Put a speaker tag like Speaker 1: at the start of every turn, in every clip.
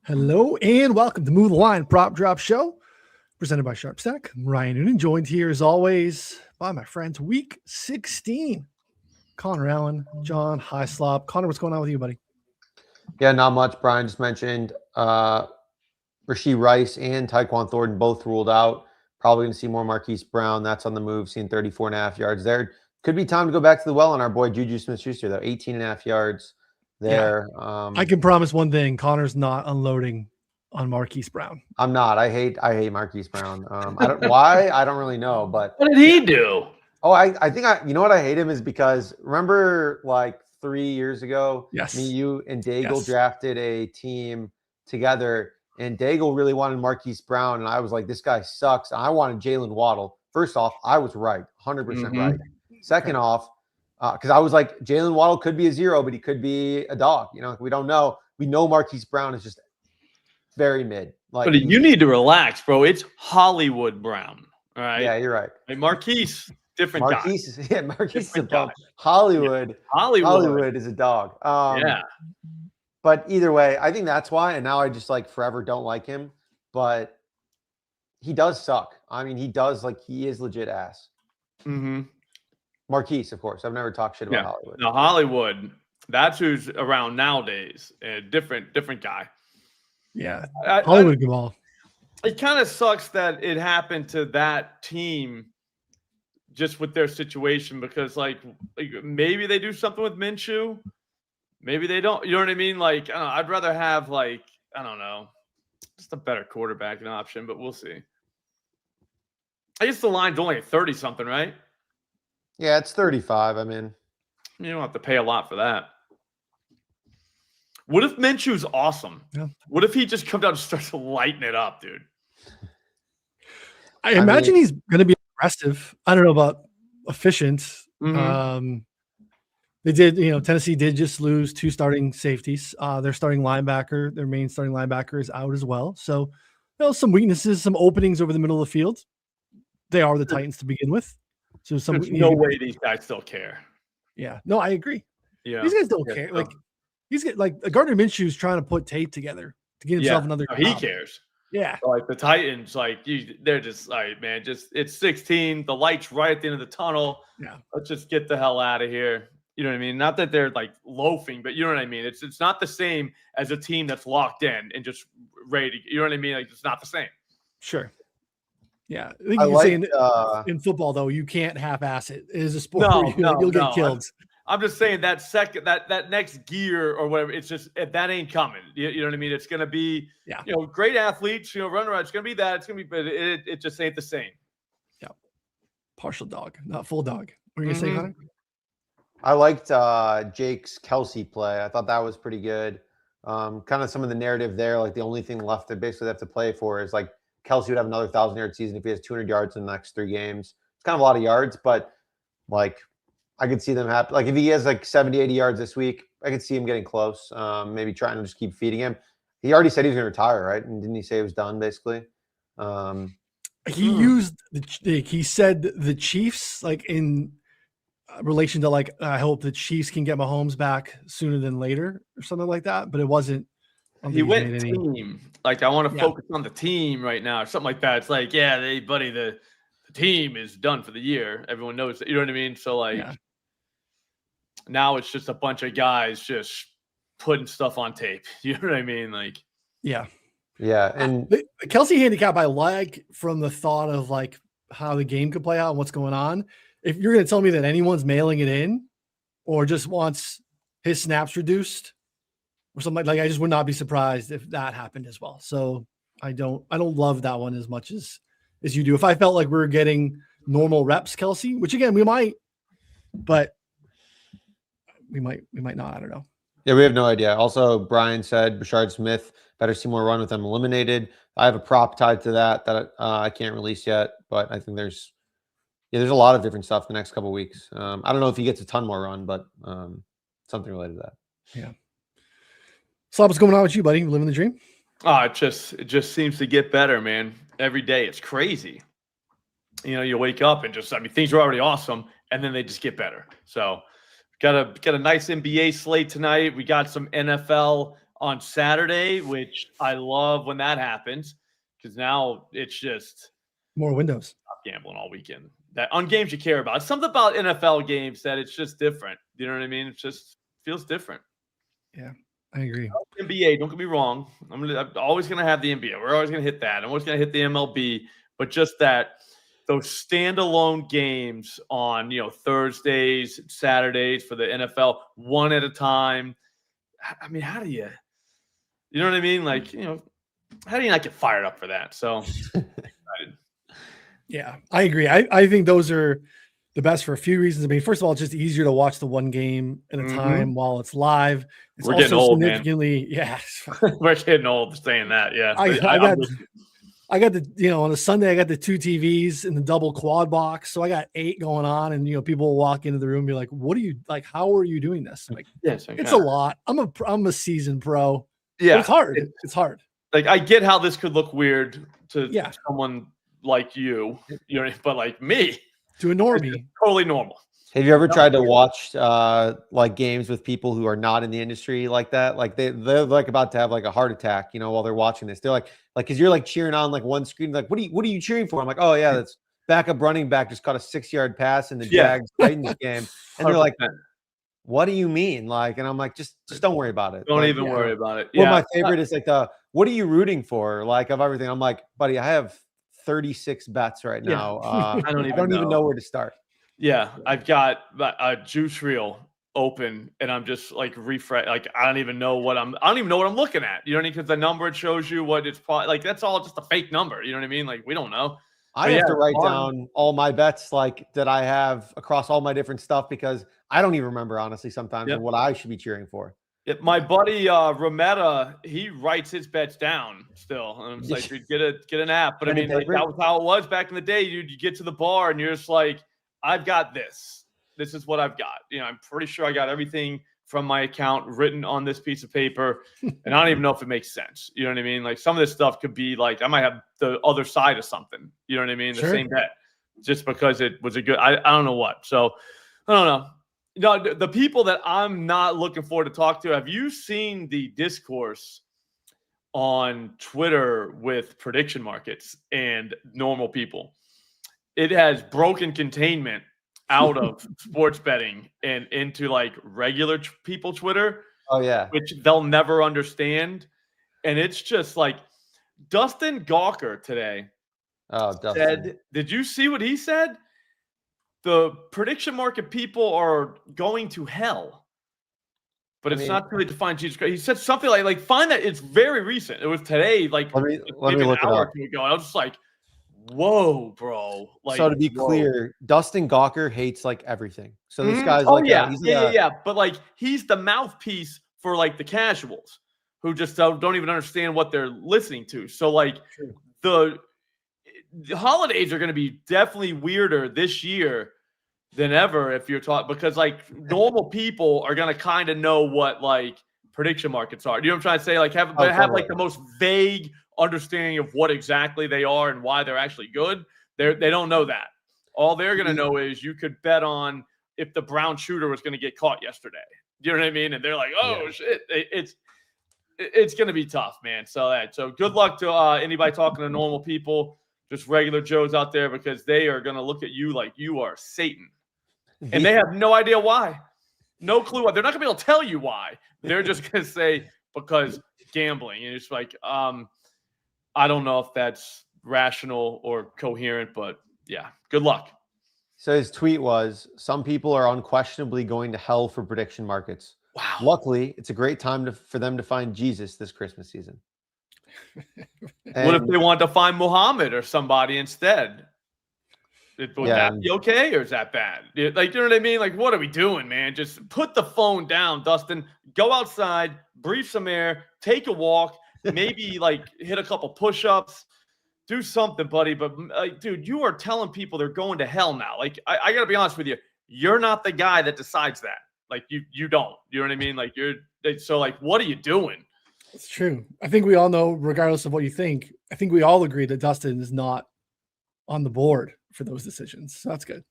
Speaker 1: Hello and welcome to Move the Line Prop Drop Show, presented by Sharp Stack. I'm Ryan Noonan, joined here as always by my friends. Week 16, Connor Allen, John Highslop. Connor, what's going on with you, buddy?
Speaker 2: Yeah, not much. Brian just mentioned Rashee Rice and Tyquan Thornton both ruled out. Probably going to see more Marquise Brown. That's on the move, seeing 34.5 yards there. Could be time to go back to the well on our boy Juju Smith-Schuster, though. 18.5 yards there.
Speaker 1: Yeah. I can promise one thing. Connor's not unloading on Marquise Brown.
Speaker 2: I'm not. I hate Marquise Brown. I don't why. I don't really know. But
Speaker 3: what did he do?
Speaker 2: Oh, I think you know what I hate him is because remember like 3 years ago,
Speaker 1: yes,
Speaker 2: me, you, and Daigle drafted a team together, and Daigle really wanted Marquise Brown, and I was like, this guy sucks. And I wanted Jalen Waddle. First off, I was right, 100% right. Second off, because I was like, Jalen Waddle could be a zero, but he could be a dog. You know, we don't know. We know Marquise Brown is just very mid.
Speaker 3: Like, but you need to relax, bro. It's Hollywood Brown. All right.
Speaker 2: Yeah, you're right.
Speaker 3: Like Marquise, different
Speaker 2: Marquise,
Speaker 3: guy.
Speaker 2: Yeah, Marquise is a dog. Hollywood is a dog.
Speaker 3: Yeah.
Speaker 2: But either way, I think that's why. And now I just like forever don't like him. But he does suck. I mean, he is legit ass.
Speaker 3: Mm-hmm.
Speaker 2: Marquise, of course. I've never talked shit about Hollywood.
Speaker 3: No, Hollywood, that's who's around nowadays. A different guy.
Speaker 1: Yeah. Hollywood Gamal.
Speaker 3: It kind of sucks that it happened to that team just with their situation because, like maybe they do something with Minshew. Maybe they don't. You know what I mean? Like, I don't know, I'd rather have, like, I don't know, just a better quarterback option, but we'll see. I guess the line's only 30-something, right?
Speaker 2: Yeah, it's 35. I mean,
Speaker 3: you don't have to pay a lot for that. What if Minshew's awesome?
Speaker 1: Yeah.
Speaker 3: What if he just comes out and starts lighting it up, dude?
Speaker 1: I imagine he's going to be aggressive. I don't know about efficient.
Speaker 3: Mm-hmm.
Speaker 1: They did, Tennessee did just lose two starting safeties. Their starting linebacker, their main starting linebacker is out as well. So, some weaknesses, some openings over the middle of the field. They are the Titans to begin with. So
Speaker 3: there's no way these guys still care.
Speaker 1: Yeah. No, I agree.
Speaker 3: Yeah.
Speaker 1: These guys don't care. Like, Gardner Minshew's trying to put tape together to get himself another.
Speaker 3: No, he cares.
Speaker 1: Yeah.
Speaker 3: Like the Titans, they're just like, man, it's 16. The light's right at the end of the tunnel.
Speaker 1: Yeah.
Speaker 3: Let's just get the hell out of here. You know what I mean? Not that they're like loafing, but you know what I mean? It's not the same as a team that's locked in and just ready to, you know what I mean? Like, it's not the same.
Speaker 1: Sure. Yeah. I think you can say in football, though, you can't half-ass it. It is a sport where you'll get killed.
Speaker 3: I'm just saying that next gear or whatever, it's just, that ain't coming. You know what I mean? It's going to be, great athletes, run around. It's going to be that. It's going to be, but it just ain't the same.
Speaker 1: Yeah. Partial dog, not full dog. What are you going to say, Connor?
Speaker 2: I liked Jake's Kelsey play. I thought that was pretty good. Kind of some of the narrative there, like the only thing left that basically they have to play for is like Kelsey would have another 1,000-yard season if he has 200 yards in the next 3 games. It's kind of a lot of yards, but like I could see them happen. Like if he has like 70, 80 yards this week, I could see him getting close. Maybe trying to just keep feeding him. He already said he was going to retire, right? And didn't he say it was done basically?
Speaker 1: He said the Chiefs, like in relation to like, I hope the Chiefs can get Mahomes back sooner than later or something like that. But it wasn't.
Speaker 3: He went team. Like, I want to focus on the team right now or something like that. It's like, buddy, the team is done for the year. Everyone knows that. You know what I mean? So like now it's just a bunch of guys just putting stuff on tape. You know what I mean? Like,
Speaker 2: yeah. And
Speaker 1: the Kelsey handicap I like from the thought of like how the game could play out and what's going on. If you're going to tell me that anyone's mailing it in or just wants his snaps reduced or something like I just would not be surprised if that happened as well. So I don't love that one as much as you do. If I felt like we were getting normal reps, Kelsey, which again, we might, but we might not. I don't know.
Speaker 2: Yeah, we have no idea. Also, Brian said Brashard Smith better see more run with them eliminated. I have a prop tied to that I can't release yet, but I think there's a lot of different stuff the next couple of weeks. I don't know if he gets a ton more run, but something related to that.
Speaker 1: Yeah. So what's going on with you, buddy? You living the dream?
Speaker 3: It just seems to get better, man. Every day. It's crazy. You wake up and things are already awesome and then they just get better. So got a nice NBA slate tonight. We got some NFL on Saturday, which I love when that happens because now it's just
Speaker 1: More windows.
Speaker 3: stop gambling all weekend. That on games you care about. It's something about NFL games that it's just different. You know what I mean? It just feels different.
Speaker 1: Yeah, I agree.
Speaker 3: NBA, don't get me wrong. I'm always gonna have the NBA. We're always gonna hit that. I'm always gonna hit the MLB, but just that those standalone games on Thursdays, Saturdays for the NFL, one at a time. I mean, how do you know what I mean? Like, how do you not get fired up for that? So
Speaker 1: Yeah, I agree. I think those are the best for a few reasons. I mean, first of all, it's just easier to watch the one game at a time while it's live. It's
Speaker 3: We're getting old, man.
Speaker 1: Yeah.
Speaker 3: We're getting old saying that. Yeah.
Speaker 1: I got the, on a Sunday, I got the 2 TVs in the double quad box. So I got 8 going on, and, people will walk into the room and be like, what are you like? How are you doing this? I'm like, it's a lot. I'm a seasoned pro.
Speaker 3: Yeah.
Speaker 1: But it's hard. It's hard.
Speaker 3: Like, I get how this could look weird to someone like you, but like me,
Speaker 1: to a normie,
Speaker 3: totally normal.
Speaker 2: Have you ever tried to watch like games with people who are not in the industry like that? Like they're like about to have like a heart attack, while they're watching this. They're like, cause you're like cheering on like one screen, like, what are you cheering for? I'm like, oh yeah, that's backup running back just caught a 6-yard pass in the Jags Titans game. And they're like, what do you mean? Like, and I'm like, just don't worry about it.
Speaker 3: Don't even worry about it.
Speaker 2: Well, my favorite is like what are you rooting for? Like of everything. I'm like, buddy, I have 36 bets right now. I don't even know where to start.
Speaker 3: Yeah, I've got a juice reel open, and I'm just like refresh. Like I don't even know what I'm looking at. You know what I mean? Because the number it shows you what it's probably like. That's all just a fake number. You know what I mean? Like we don't know.
Speaker 2: I have to write down all my bets like that I have across all my different stuff because I don't even remember honestly sometimes what I should be cheering for.
Speaker 3: My buddy Rometta, he writes his bets down still, and I'm just like, dude, get an app. But I mean, like that was how it was back in the day, dude. You get to the bar and you're just like, I've got this. This is what I've got. I'm pretty sure I got everything from my account written on this piece of paper, and I don't even know if it makes sense. You know what I mean? Like some of this stuff could be like I might have the other side of something. You know what I mean? The same bet, just because it was a good. I don't know what. So I don't know. No, the people that I'm not looking forward to talk to. Have you seen the discourse on Twitter with prediction markets and normal people? It has broken containment out of sports betting and into like regular people Twitter.
Speaker 2: Oh yeah,
Speaker 3: which they'll never understand. And it's just like Dustin Gawker today said, did you see what he said? The prediction market people are going to hell, but it's not really defined Jesus Christ. He said something like find that it's very recent. It was today, like
Speaker 2: let me
Speaker 3: maybe
Speaker 2: look
Speaker 3: an hour
Speaker 2: it
Speaker 3: or
Speaker 2: up.
Speaker 3: two ago. I was just like, whoa, bro. Like,
Speaker 2: so to be clear, Dustin Gawker hates like everything. So this guy's
Speaker 3: but like he's the mouthpiece for like the casuals who just don't even understand what they're listening to. So like the holidays are going to be definitely weirder this year than ever if you're talking, because like normal people are going to kind of know what like prediction markets are. You know what I'm trying to say? Like have like the most vague understanding of what exactly they are and why they're actually good. They don't know that. All they're going to know is you could bet on if the brown shooter was going to get caught yesterday. You know what I mean? And they're like, oh shit, it's going to be tough, man. So good luck to anybody talking to normal people, just regular Joes out there, because they are going to look at you like you are Satan. And they have no idea why. No clue why. They're not going to be able to tell you why. They're just going to say, because gambling. And it's like, I don't know if that's rational or coherent, but yeah, good luck.
Speaker 2: So his tweet was, some people are unquestionably going to hell for prediction markets.
Speaker 3: Wow.
Speaker 2: Luckily, it's a great time for them to find Jesus this Christmas season.
Speaker 3: What if they want to find Muhammad or somebody instead? Would that be okay, or is that bad? Like, you know what I mean? Like, what are we doing, man? Just put the phone down, Dustin. Go outside, breathe some air, take a walk, maybe like hit a couple push-ups, do something, buddy. But dude, you are telling people they're going to hell now. Like, I got to be honest with you. You're not the guy that decides that. Like, you don't. You know what I mean? Like, so like, what are you doing?
Speaker 1: It's true. I think we all know, regardless of what you think, I think we all agree that Dustin is not on the board for those decisions. So that's good.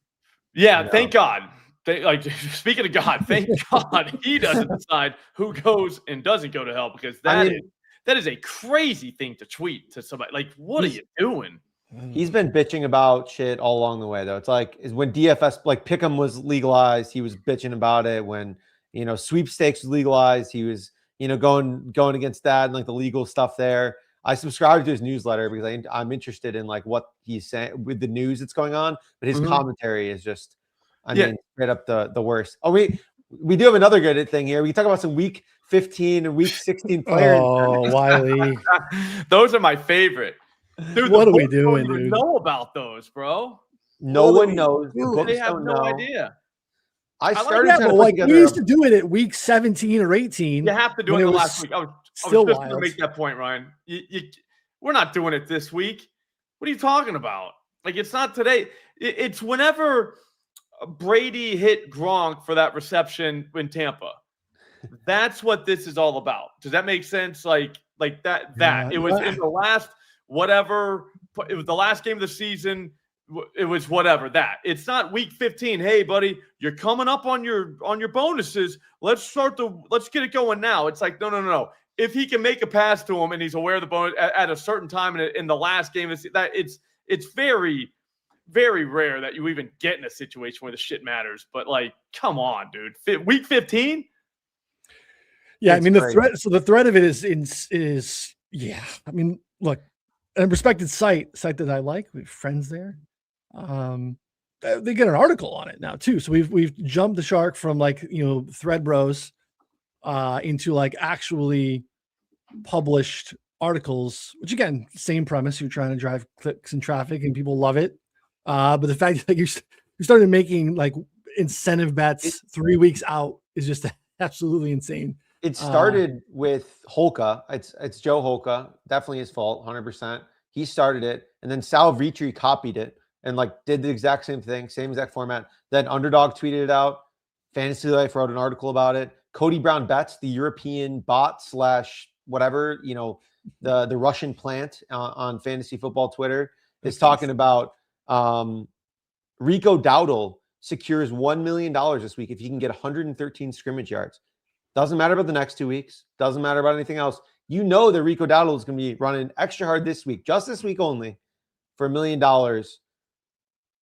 Speaker 3: Yeah, thank God. Like speaking of God, thank God he doesn't decide who goes and doesn't go to hell, because that is a crazy thing to tweet to somebody. Like, what are you doing?
Speaker 2: He's been bitching about shit all along the way, though. It's like when DFS, like Pick'em was legalized, he was bitching about it. When, sweepstakes was legalized, he was, going against that and like the legal stuff there. I subscribe to his newsletter because I'm interested in like what he's saying with the news that's going on. But his commentary is just, I mean, straight up the worst. Oh, we do have another good thing here. We can talk about some week 15 and week 16 players.
Speaker 1: Oh, Wiley.
Speaker 3: Those are my favorite. Dude,
Speaker 1: what are we doing,
Speaker 3: dude? Know about those, bro?
Speaker 2: No one knows.
Speaker 3: They have no idea.
Speaker 2: I started to
Speaker 1: like we used to do it at week 17 or 18.
Speaker 3: You have to do it the last week. I was just going to make that point, Ryan. We're not doing it this week. What are you talking about? Like, it's not today. It's whenever Brady hit Gronk for that reception in Tampa. That's what this is all about. Does that make sense? Like that. Yeah, it was in the last whatever. It was the last game of the season. It was whatever that. It's not week 15. Hey, buddy, you're coming up on your bonuses. Let's get it going now. It's like no. If he can make a pass to him and he's aware of the bonus at a certain time in the last game, it's very, very rare that you even get in a situation where the shit matters. But like, come on, dude. Week 15.
Speaker 1: Yeah, I mean the threat. So the threat of it is yeah. I mean, look, a respected site that I like. We have friends there. They get an article on it now too. So we've jumped the shark from like Thread Bros into like actually published articles, which again, same premise. You're trying to drive clicks and traffic, and people love it. But the fact that you started making like incentive bets 3 weeks out is just absolutely insane.
Speaker 2: It started with Holka. It's Joe Holka. Definitely his fault, 100%. He started it, and then Sal Vitri copied it and like did the exact same thing, same exact format. Then Underdog tweeted it out. Fantasy Life wrote an article about it. Cody Brown Bets, the European bot / whatever, the Russian plant on fantasy football Twitter is talking about Rico Dowdle secures $1 million this week if he can get 113 scrimmage yards. Doesn't matter about the next 2 weeks. Doesn't matter about anything else. That Rico Dowdle is going to be running extra hard this week, just this week only, for $1 million,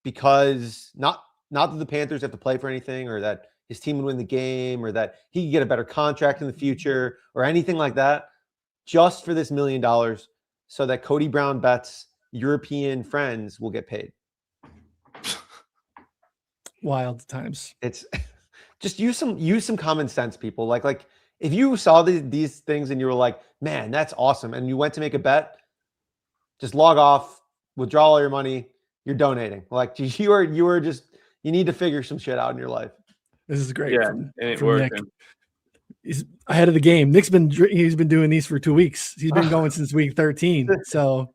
Speaker 2: because not that the Panthers have to play for anything, or that his team would win the game, or that he could get a better contract in the future, or anything like that. Just for this $1 million, so that Cody Brown Bets European friends will get paid.
Speaker 1: Wild times.
Speaker 2: It's just use some common sense, people. Like if you saw these things and you were like, man, that's awesome, and you went to make a bet, just log off, withdraw all your money. You're donating. Like you need to figure some shit out in your life.
Speaker 1: This is great.
Speaker 3: Yeah,
Speaker 1: from Nick. He's ahead of the game. He's been doing these for 2 weeks. He's been going since week 13. So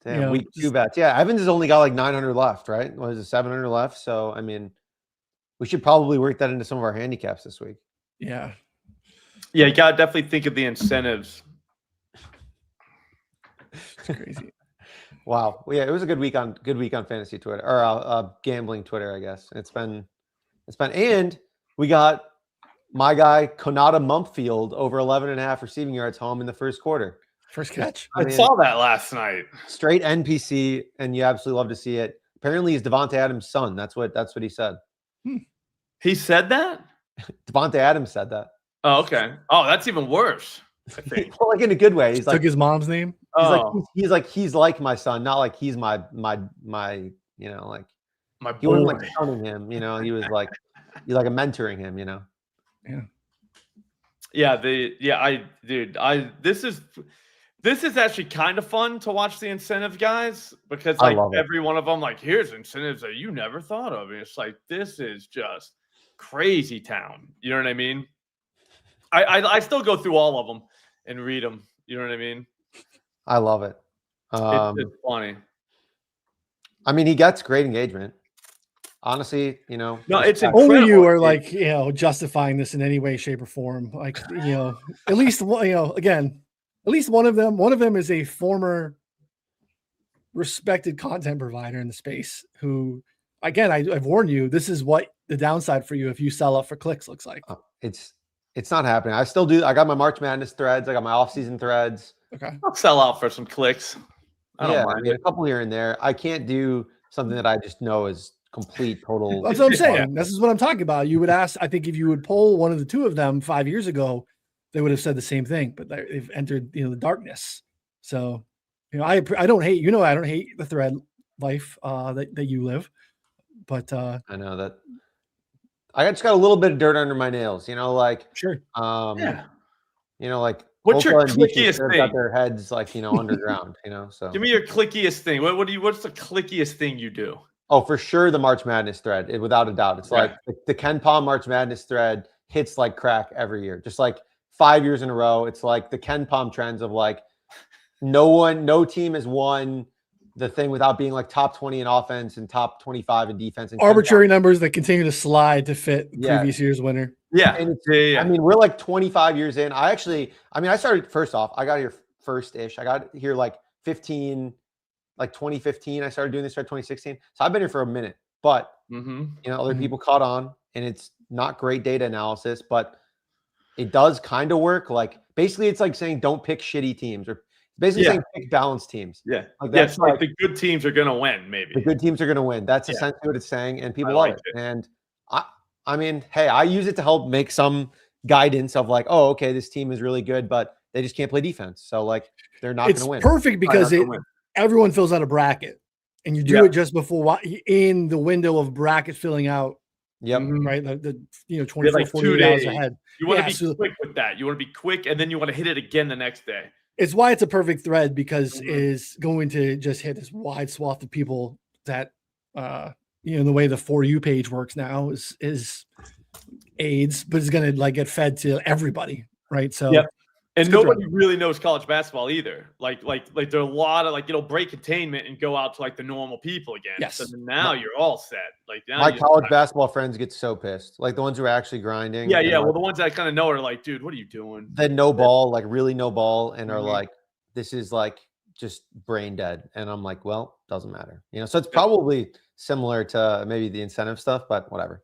Speaker 2: damn, week 2 bets. Yeah, Evans has only got like 900 left, right? What is it, 700 left? So I mean, we should probably work that into some of our handicaps this week.
Speaker 1: Yeah.
Speaker 3: Yeah, you gotta definitely think of the incentives.
Speaker 1: It's crazy.
Speaker 2: Wow. Well, yeah, it was a good week on fantasy Twitter, or gambling Twitter, I guess. It's been, and we got my guy Konata Mumpfield over 11.5 receiving yards home in the first quarter.
Speaker 1: First catch.
Speaker 3: I saw that last night.
Speaker 2: Straight NPC, and you absolutely love to see it. Apparently, he's Devontae Adams' son. That's what he said.
Speaker 3: He said that?
Speaker 2: Devontae Adams said that.
Speaker 3: Oh, okay. Oh, that's even worse. I think.
Speaker 2: Well, like in a good way. He's
Speaker 1: took
Speaker 2: like
Speaker 1: his mom's name.
Speaker 2: He's like my son, not like he's my
Speaker 3: my
Speaker 2: he
Speaker 3: boy.
Speaker 2: wasn't like counting him, he was like he's like a mentoring him,
Speaker 3: This is actually kind of fun to watch the incentive guys, because like every one of them, like, here's incentives that you never thought of. And it's like, this is just crazy town. You know what I mean? I still go through all of them and read them. You know what I mean?
Speaker 2: I love it.
Speaker 3: It's funny.
Speaker 2: I mean, he gets great engagement. Honestly,
Speaker 3: no, it's
Speaker 1: only you are like, justifying this in any way, shape, or form. Like, at least, again, at least one of them is a former respected content provider in the space who again, I've warned you. This is what the downside for you if you sell up for clicks looks like.
Speaker 2: It's not happening. I still do. I got my March Madness threads. I got my off-season threads.
Speaker 1: Okay.
Speaker 3: I'll sell out for some clicks. I don't
Speaker 2: I
Speaker 3: mind
Speaker 2: mean,
Speaker 3: it.
Speaker 2: a couple here and there. I can't do something that I just know is complete, total.
Speaker 1: That's what I'm saying.
Speaker 3: Yeah.
Speaker 1: This is what I'm talking about. You would ask, I think if you would poll one of the two of them 5 years ago, they would have said the same thing, but they've entered, the darkness. So, I don't hate, I don't hate the thread life that you live, but
Speaker 2: I know that I just got a little bit of dirt under my nails, like,
Speaker 1: sure.
Speaker 3: Yeah.
Speaker 2: like
Speaker 3: What's your
Speaker 2: Oka and Beach
Speaker 3: clickiest
Speaker 2: have
Speaker 3: thing?
Speaker 2: got their heads like, underground, so.
Speaker 3: Give me your clickiest thing. What's the clickiest thing you do?
Speaker 2: Oh, for sure. The March Madness thread, without a doubt. It's like the Ken Palm March Madness thread hits like crack every year, just like 5 years in a row. It's like the Ken Palm trends of like, no team has won the thing without being like top 20 in offense and top 25 in defense. And
Speaker 1: Arbitrary numbers that continue to slide to fit the previous year's winner.
Speaker 3: Yeah.
Speaker 2: And
Speaker 3: yeah.
Speaker 2: I mean, we're like 25 years in. I started first off, I got here first-ish. I got here like 2015. I started doing this at 2016. So I've been here for a minute, but other people caught on, and it's not great data analysis, but it does kind of work. Like basically it's like saying, don't pick shitty teams, or basically saying pick balanced teams.
Speaker 3: Yeah.
Speaker 2: Like
Speaker 3: that's like the good teams are going to win. Maybe
Speaker 2: the good teams are going to win. That's essentially what it's saying. And people
Speaker 3: like
Speaker 2: love it. And I mean, hey, I use it to help make some guidance of like, oh, okay, this team is really good, but they just can't play defense. So like, they're not going to win.
Speaker 1: It's perfect because everyone fills out a bracket, and you do it just before in the window of bracket filling out.
Speaker 2: Yep.
Speaker 1: Right. The 24,
Speaker 3: like
Speaker 1: 48 hours ahead.
Speaker 3: You want to be quick with that. You want to be quick, and then you want to hit it again the next day.
Speaker 1: It's why it's a perfect thread, because it is going to just hit this wide swath of people that, the way the For You page works now is AIDS, but it's going to like get fed to everybody. Right. So,
Speaker 3: and nobody really knows college basketball either. Like there are a lot of break containment and go out to like the normal people again.
Speaker 1: Yes.
Speaker 3: So now you're all set. Like now
Speaker 2: my college basketball friends get so pissed. Like the ones who are actually grinding.
Speaker 3: Yeah.
Speaker 2: Like,
Speaker 3: well, the ones that kind of know are like, dude, what are you doing?
Speaker 2: That no ball, like really no ball, and are like, this is like just brain dead. And I'm like, well, doesn't matter. So it's probably similar to maybe the incentive stuff, but whatever.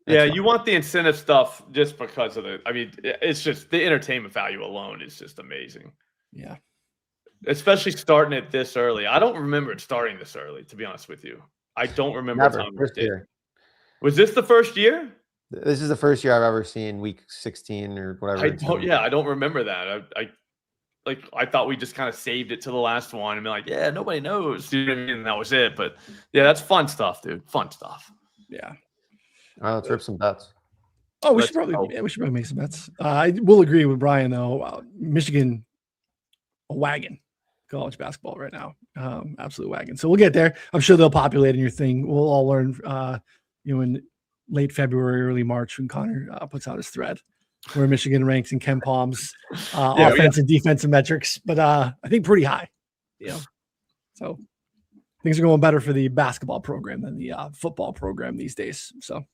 Speaker 3: You want the incentive stuff just because of it's just the entertainment value alone is just amazing.
Speaker 1: Yeah.
Speaker 3: Especially starting it this early. I don't remember it starting this early, to be honest with you. I don't remember.
Speaker 2: Never. First year.
Speaker 3: Was this the first year?
Speaker 2: This is the first year I've ever seen week 16 or whatever.
Speaker 3: I don't remember that. I thought we just kind of saved it to the last one and be like, yeah, nobody knows. And that was it. But yeah, that's fun stuff, dude. Fun stuff.
Speaker 1: Yeah.
Speaker 2: All right, let's rip some bets.
Speaker 1: Oh, we should probably make some bets. I will agree with Brian though. Michigan, a wagon, college basketball right now, absolute wagon. So we'll get there. I'm sure they'll populate in your thing. We'll all learn, in late February, early March when Connor puts out his thread where Michigan ranks in Ken Palm's offense and defensive metrics, but I think pretty high. So things are going better for the basketball program than the football program these days. So.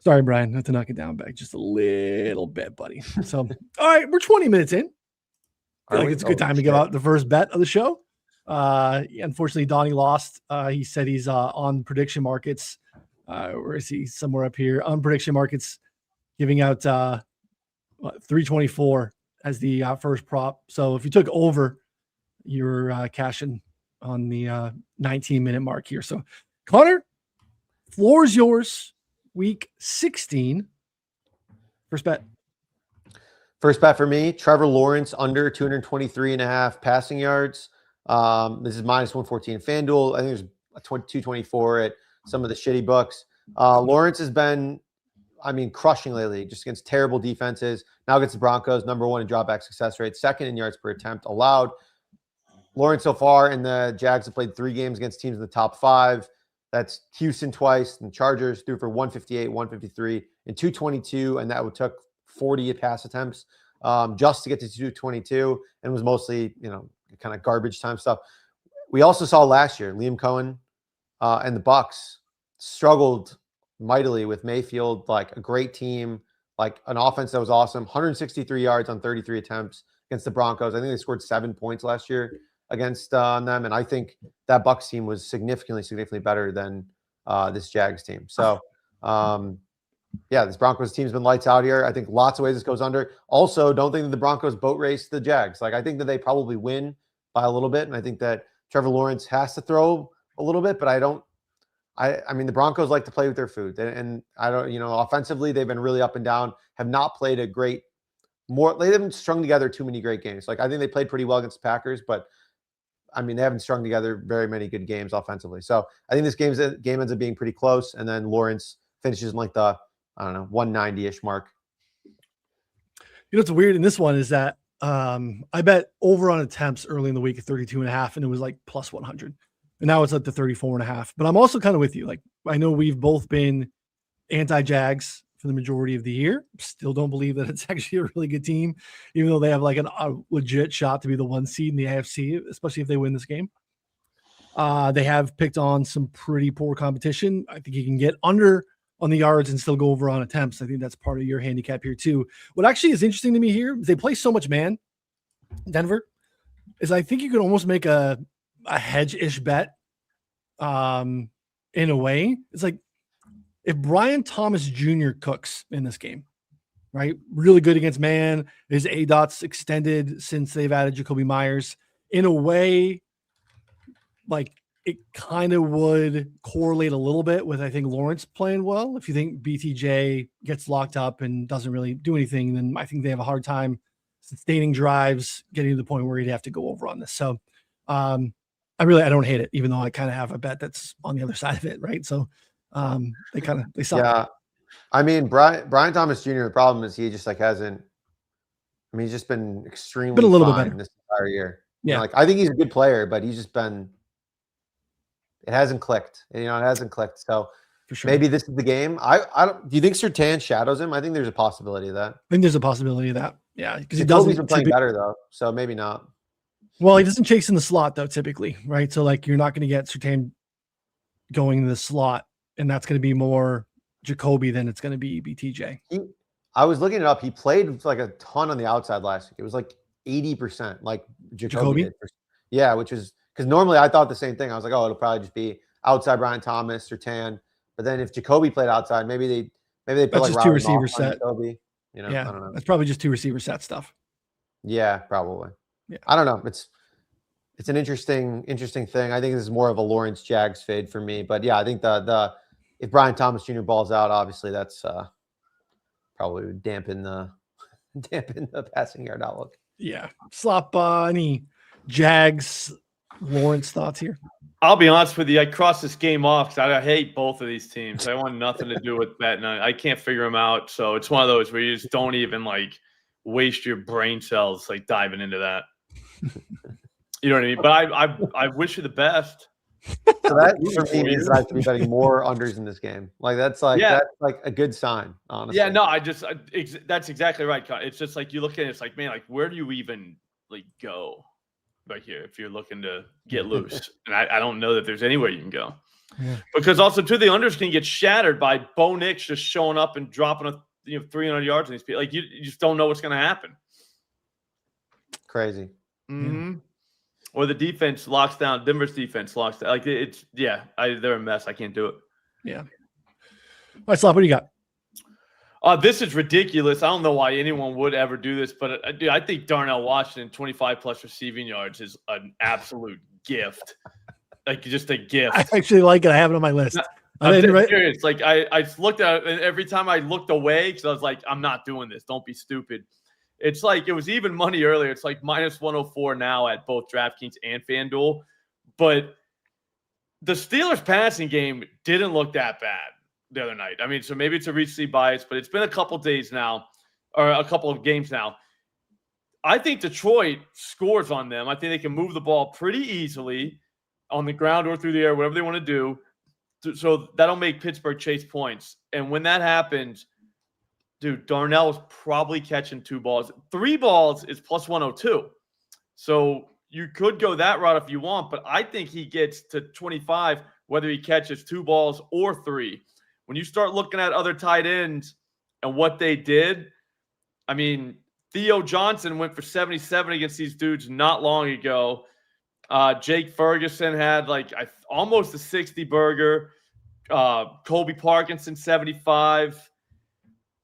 Speaker 1: Sorry, Brian, not to knock it down back just a little bit, buddy. So, all right, we're 20 minutes in. I feel like it's a good time to give out the first bet of the show. Unfortunately, Donnie lost. He said he's on prediction markets. Where is he? Somewhere up here on prediction markets, giving out 324 as the first prop. So if you took over, you're cashing on the 19-minute mark here. So, Connor, floor is yours. Week 16. First bet.
Speaker 2: First bet for me, Trevor Lawrence under 223.5 passing yards. This is minus 114 FanDuel. I think there's 224 at some of the shitty books. Lawrence has been, crushing lately, just against terrible defenses. Now against the Broncos, number one in dropback success rate, second in yards per attempt allowed. Lawrence so far, and the Jags have played 3 games against teams in the top 5. That's Houston twice, and Chargers threw for 158, 153, and 222, and that took 40 pass attempts just to get to 222, and was mostly, kind of garbage time stuff. We also saw last year, Liam Cohen and the Bucs struggled mightily with Mayfield, like a great team, like an offense that was awesome, 163 yards on 33 attempts against the Broncos. I think they scored 7 points last year. against them, and I think that Bucs team was significantly better than this Jags team. So, this Broncos team's been lights out here. I think lots of ways this goes under. Also, don't think that the Broncos boat race the Jags. Like, I think that they probably win by a little bit, and I think that Trevor Lawrence has to throw a little bit, but I mean, the Broncos like to play with their food, and I don't, offensively, they've been really up and down, have not played they haven't strung together too many great games. Like, I think they played pretty well against the Packers, but I mean, they haven't strung together very many good games offensively. So I think this game ends up being pretty close, and then Lawrence finishes in like the, 190-ish mark.
Speaker 1: What's weird in this one is that I bet over on attempts early in the week at 32.5, and it was like plus 100. And now it's up to 34.5. But I'm also kind of with you. Like, I know we've both been anti-Jags for the majority of the year. Still don't believe that it's actually a really good team, even though they have like a legit shot to be the 1 seed in the AFC, especially if they win this game. They have picked on some pretty poor competition. I think you can get under on the yards and still go over on attempts. I think that's part of your handicap here too. What actually is interesting to me here, they play so much man, Denver, is I think you could almost make a hedge-ish bet in a way. It's like if Brian Thomas Jr. cooks in this game, right? Really good against man. His ADOT's extended since they've added Jacoby Myers. In a way, like it kind of would correlate a little bit with, I think, Lawrence playing well. If you think BTJ gets locked up and doesn't really do anything, then I think they have a hard time sustaining drives, getting to the point where he'd have to go over on this. So I don't hate it, even though I kind of have a bet that's on the other side of it, right? So they suck.
Speaker 2: Yeah. I mean, Brian Thomas Jr., the problem is he just he's just been extremely
Speaker 1: a little bit
Speaker 2: fine
Speaker 1: better
Speaker 2: this entire year.
Speaker 1: Yeah.
Speaker 2: I think he's a good player, but he's just been, it hasn't clicked. It hasn't clicked. So
Speaker 1: for sure.
Speaker 2: Maybe this is the game. Do you think Surtain shadows him? I think there's a possibility of that.
Speaker 1: I think there's a possibility of that. Yeah. Because
Speaker 2: he's been playing better though. So maybe not.
Speaker 1: Well, he doesn't chase in the slot though, typically, right? So like you're not going to get Surtain going in the slot, and that's going to be more Jacoby than it's going to be BTJ.
Speaker 2: I was looking it up. He played like a ton on the outside last week. It was like 80%, like Jacoby did. Yeah, which is because normally I thought the same thing. I was like, oh, it'll probably just be outside Brian Thomas or Tan. But then if Jacoby played outside, maybe they put
Speaker 1: that's
Speaker 2: like
Speaker 1: just two receiver set.
Speaker 2: Jacoby,
Speaker 1: yeah,
Speaker 2: I don't know.
Speaker 1: That's probably just two receiver set stuff.
Speaker 2: Yeah, probably.
Speaker 1: Yeah,
Speaker 2: I don't know. It's an interesting thing. I think this is more of a Lawrence Jags fade for me. But yeah, I think the if Brian Thomas Jr. balls out, obviously that's probably would dampen the passing yard outlook.
Speaker 1: Yeah. Slop any Jags Lawrence thoughts here?
Speaker 3: I'll be honest with you. I crossed this game off because I hate both of these teams. I want nothing to do with betting. I can't figure them out. So it's one of those where you just don't even like waste your brain cells like diving into that. You know what I mean? But I wish you the best.
Speaker 2: So that for me means that I should be betting more unders in this game. Like that's like a good sign, honestly.
Speaker 3: Yeah, no, that's exactly right. It's just like you look at it, it's like, man, like where do you even like go right here if you're looking to get loose? And I don't know that there's anywhere you can go. Yeah. Because also too, the unders can get shattered by Bo Nix just showing up and dropping 300 yards on these people. Like you just don't know what's going to happen.
Speaker 2: Crazy.
Speaker 3: Mm-hmm. Yeah. Or the defense locks down. Denver's defense locks down. Like they're a mess. I can't do it.
Speaker 1: Yeah. All right, Slop, what do you got?
Speaker 3: This is ridiculous. I don't know why anyone would ever do this, but dude, I think Darnell Washington 25+ receiving yards is an absolute gift. Like just a gift.
Speaker 1: I actually like it. I have it on my list.
Speaker 3: I'm serious. Like I looked at it, and every time I looked away, because I was like, I'm not doing this. Don't be stupid. It's like it was even money earlier. It's like minus 104 now at both DraftKings and FanDuel. But the Steelers passing game didn't look that bad the other night. I mean, so maybe it's a recency bias, but it's been a couple days now, or a couple of games now. I think Detroit scores on them. I think they can move the ball pretty easily on the ground or through the air, whatever they want to do. So that'll make Pittsburgh chase points. And when that happens, dude, Darnell is probably catching 2 balls. 3 balls is plus 102. So you could go that route if you want, but I think he gets to 25 whether he catches 2 balls or 3. When you start looking at other tight ends and what they did, I mean, Theo Johnson went for 77 against these dudes not long ago. Jake Ferguson had like almost a 60 burger. Colby Parkinson 75.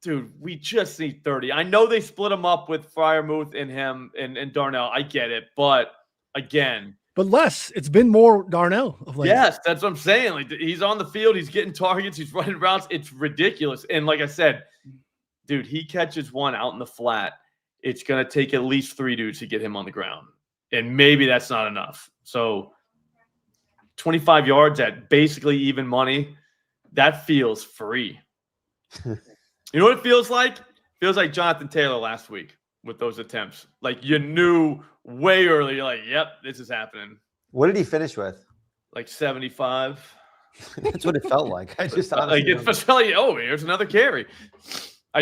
Speaker 3: Dude, we just need 30. I know they split him up with Freiermuth and him and Darnell. I get it, but again,
Speaker 1: but less. It's been more Darnell of late.
Speaker 3: Yes, that's what I'm saying. Like he's on the field, he's getting targets, he's running routes. It's ridiculous. And like I said, dude, he catches one out in the flat. It's gonna take at least 3 dudes to get him on the ground, and maybe that's not enough. So 25 yards at basically even money, that feels free. You know what it feels like? It feels like Jonathan Taylor last week with those attempts. Like you knew way early, you're like, yep, this is happening.
Speaker 2: What did he finish with?
Speaker 3: Like 75.
Speaker 2: That's what it felt like. I just
Speaker 3: like it's like, oh, here's another carry.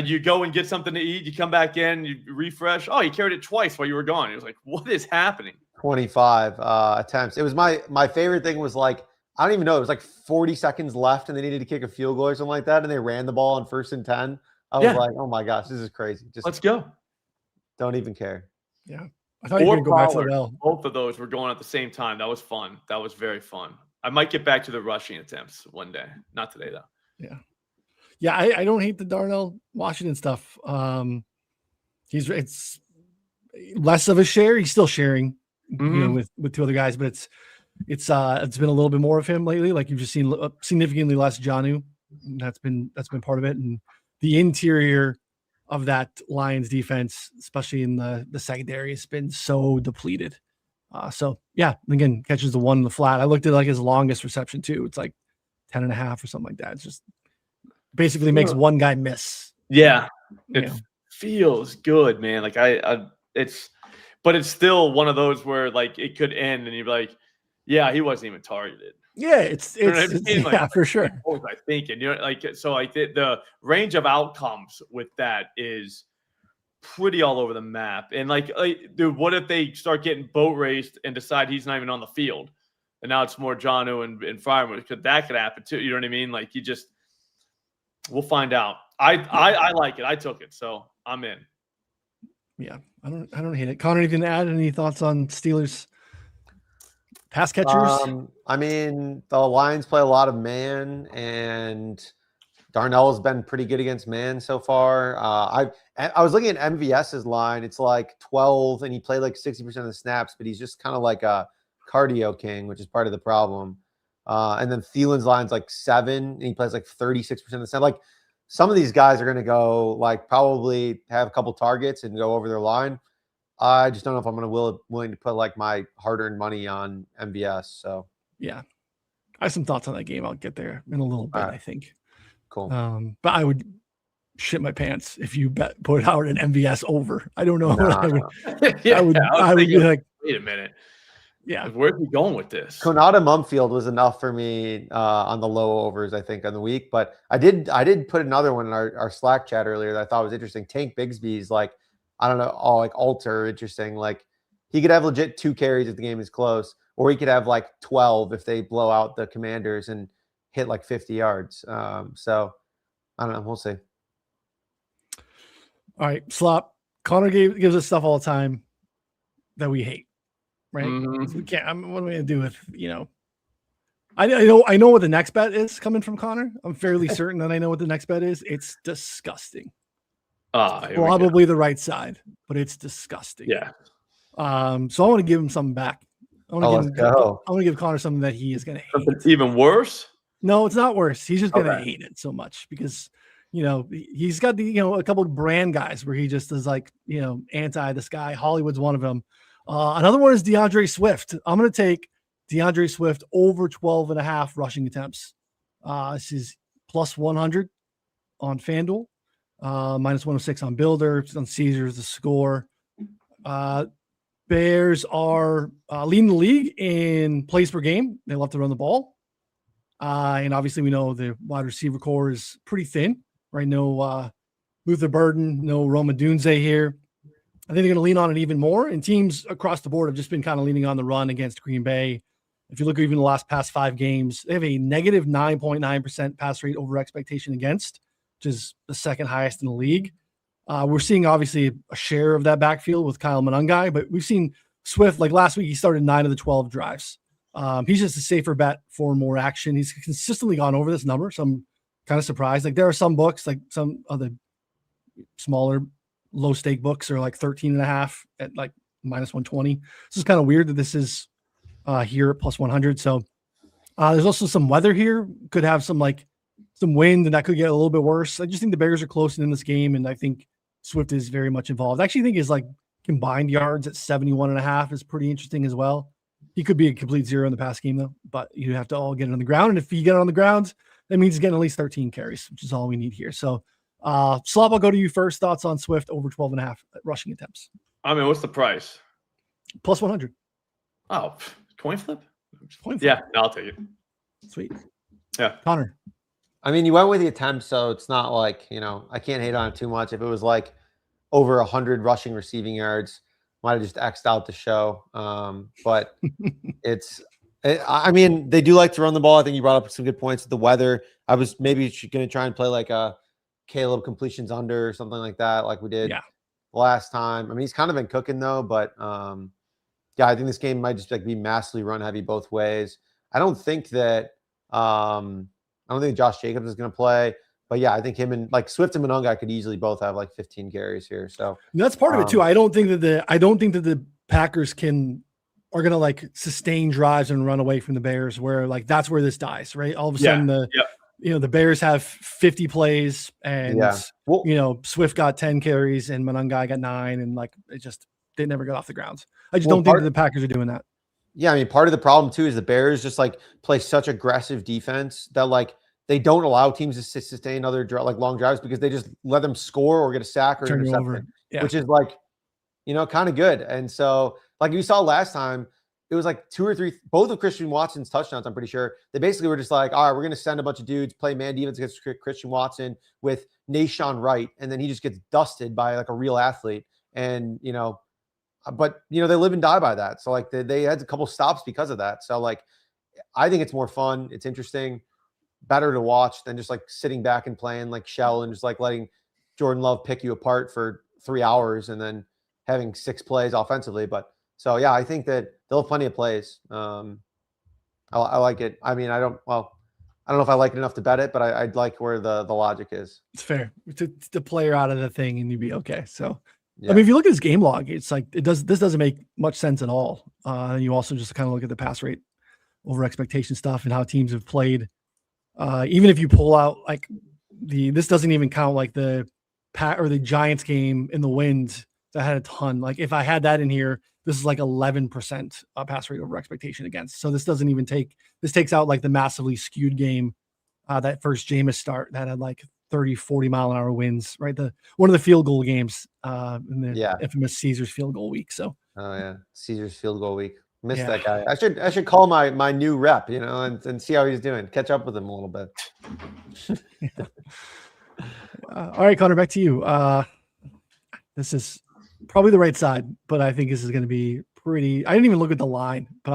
Speaker 3: You go and get something to eat, you come back in, you refresh. Oh, you carried it twice while you were gone. It was like, what is happening?
Speaker 2: 25 attempts. It was my favorite thing was like, I don't even know. It was like 40 seconds left and they needed to kick a field goal or something like that. And they ran the ball on 1st and 10. I was like, oh my gosh, this is crazy. Just
Speaker 3: let's go.
Speaker 2: Don't even care.
Speaker 1: Yeah. I thought you were going to go back to the well.
Speaker 3: Both of those were going at the same time. That was fun. That was very fun. I might get back to the rushing attempts one day. Not today, though.
Speaker 1: Yeah. Yeah, I don't hate the Darnell Washington stuff. It's less of a share. He's still sharing, you know, with 2 other guys, but it's been a little bit more of him lately. Like you've just seen significantly less Jahymr. That's been part of it, and the interior of that Lions defense, especially in the secondary, has been so depleted. So yeah, again, catches the one in the flat. I looked at like his longest reception too. It's like 10.5 or something like that. It's just basically makes one guy miss.
Speaker 3: Yeah. It feels good, man. Like but it's still one of those where like it could end and you're like, yeah, he wasn't even targeted.
Speaker 1: Yeah, it's
Speaker 3: you know what I mean?
Speaker 1: yeah, for sure.
Speaker 3: What was I thinking? You know, like so like the range of outcomes with that is pretty all over the map. And like dude, what if they start getting boat raced and decide he's not even on the field? And now it's more Jahymr and Freiermuth. That could happen too. You know what I mean? Like we'll find out. I like it. I took it, so I'm in.
Speaker 1: Yeah, I don't hate it. Connor, anything to add? Any thoughts on Steelers pass catchers?
Speaker 2: I mean, the Lions play a lot of man, and Darnell has been pretty good against man so far. I was looking at MVS's line. It's like 12, and he played like 60% of the snaps, but he's just kind of like a cardio king, which is part of the problem. And then Thielen's line's like 7, and he plays like 36% of the snap. Like some of these guys are going to go like probably have a couple targets and go over their line. I just don't know if I'm going to willing to put like my hard-earned money on MVS. So
Speaker 1: yeah, I have some thoughts on that game. I'll get there in a little bit.
Speaker 2: Right.
Speaker 1: I think.
Speaker 2: Cool.
Speaker 1: But I would shit my pants if you put out an MVS over. I don't know. I would be like,
Speaker 3: wait a minute.
Speaker 1: Yeah,
Speaker 3: where's he going with this?
Speaker 2: Konata Mumfield was enough for me on the low overs, I think, on the week. But I did put another one in our Slack chat earlier that I thought was interesting. Tank Bigsby's like, I don't know, like alter interesting. Like he could have legit 2 carries if the game is close, or he could have like 12 if they blow out the Commanders and hit like 50 yards. So I don't know. We'll see.
Speaker 1: All right, Slop. Connor gives us stuff all the time that we hate. Right? We can't. What am I going to do with, I know what the next bet is coming from Connor. I'm fairly certain that I know what the next bet is. It's disgusting. Probably the right side, but it's disgusting.
Speaker 3: Yeah.
Speaker 1: So I want to give him something back. I want to give Connor something that he is going to hate.
Speaker 3: Something even worse?
Speaker 1: No, it's not worse. He's just going to hate it so much because, he's got a couple of brand guys where he just is like, anti this guy. Hollywood's one of them. Another one is DeAndre Swift. I'm going to take DeAndre Swift over 12.5 rushing attempts. This is plus 100 on FanDuel, minus 106 on Builder, on Caesars, the score. Bears are leading the league in plays per game. They love to run the ball. And obviously we know the wide receiver core is pretty thin, right? No Luther Burden, no Roma Dunze here. I think they're going to lean on it even more. And teams across the board have just been kind of leaning on the run against Green Bay. If you look at even the past 5 games, they have a negative 9.9% pass rate over expectation against, which is the second highest in the league. We're seeing obviously a share of that backfield with Kyle Monangai, but we've seen Swift, like last week, he started 9 of the 12 drives. He's just a safer bet for more action. He's consistently gone over this number, so I'm kind of surprised. Like there are some books, like some of the smaller low stake books are like 13.5 at like minus 120. This is kind of weird that this is here at plus 100. So there's also some weather here. Could have some wind, and that could get a little bit worse. I just think the Bears are close in this game, and I think Swift is very much involved. I actually think his like combined yards at 71.5 is pretty interesting as well. He could be a complete zero in the pass game though, but you have to all get it on the ground. And if you get it on the ground, that means he's getting at least 13 carries, which is all we need here. So Slop, I'll go to you first. Thoughts on Swift over 12.5 rushing attempts?
Speaker 3: I mean, what's the price?
Speaker 1: Plus 100.
Speaker 3: Oh, coin flip?
Speaker 1: Coin flip.
Speaker 3: Yeah, I'll take it.
Speaker 1: Sweet.
Speaker 3: Yeah.
Speaker 1: Connor.
Speaker 2: I mean, you went with the attempt, so it's not like, I can't hate on it too much. If it was like over 100 rushing receiving yards, might have just X'd out the show. But I mean, they do like to run the ball. I think you brought up some good points with the weather. I was maybe going to try and play like a Caleb completions under or something like that, like we did last time. I mean, he's kind of been cooking though, but yeah, I think this game might just like be massively run heavy both ways. I don't think that Josh Jacobs is going to play. But yeah, I think him and like Swift and Monunga could easily both have like 15 carries here. So
Speaker 1: that's part of it too. I don't think that the Packers are going to like sustain drives and run away from the Bears where like that's where this dies, right? All of a sudden the Bears have 50 plays and Swift got 10 carries and Monunga got 9 and like they never got off the ground. I just don't think that the Packers are doing that.
Speaker 2: Yeah, I mean, part of the problem too is the Bears just like play such aggressive defense that like they don't allow teams to sustain other long drives because they just let them score or get a sack or interception, which is like, kind of good. And so like you saw last time, it was like 2 or 3, both of Christian Watson's touchdowns, I'm pretty sure. They basically were just like, all right, we're going to send a bunch of dudes, play man defense against Christian Watson with Nashawn Wright. And then he just gets dusted by like a real athlete. And, but they live and die by that. So like they had a couple stops because of that. So like, I think it's more fun. It's interesting. Better to watch than just like sitting back and playing like shell and just like letting Jordan Love pick you apart for 3 hours and then having 6 plays offensively. But so, yeah, I think that they'll have plenty of plays. I like it. I mean, I don't know if I like it enough to bet it, but I'd like where the logic is.
Speaker 1: It's fair to play her out of the thing and you'd be okay. So, yeah. I mean, if you look at his game log, it's like, this doesn't make much sense at all. You also just kind of look at the pass rate over expectation stuff and how teams have played. Even if you pull out like this doesn't even count like the Giants game in the wind that had a ton. Like if I had that in here, this is like 11% pass rate over expectation against. So this takes out like the massively skewed game, that first Jameis start that had like 30, 40 mile an hour winds, right? One of the field goal games in the infamous Caesars field goal week. So
Speaker 2: Caesars field goal week. Missed that guy. I should call my new rep, and see how he's doing. Catch up with him a little bit.
Speaker 1: All right, Connor, back to you. This is probably the right side, but I think this is going to be pretty. I didn't even look at the line, but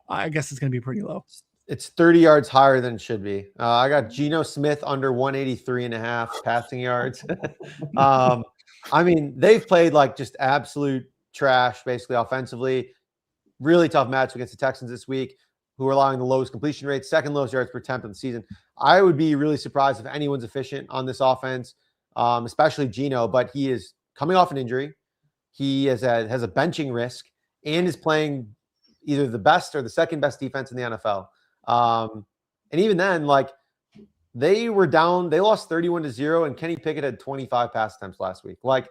Speaker 1: I guess it's going to be pretty low.
Speaker 2: It's 30 yards higher than it should be. I got Geno Smith under 183.5 passing yards. I mean, they've played like just absolute trash, basically offensively. Really tough match against the Texans this week, who are allowing the lowest completion rate, second lowest yards per attempt in the season. I would be really surprised if anyone's efficient on this offense, especially Geno, but he is coming off an injury. He has a benching risk and is playing either the best or the second best defense in the NFL. And even then, like they were down, they lost 31-0, and Kenny Pickett had 25 pass attempts last week. Like,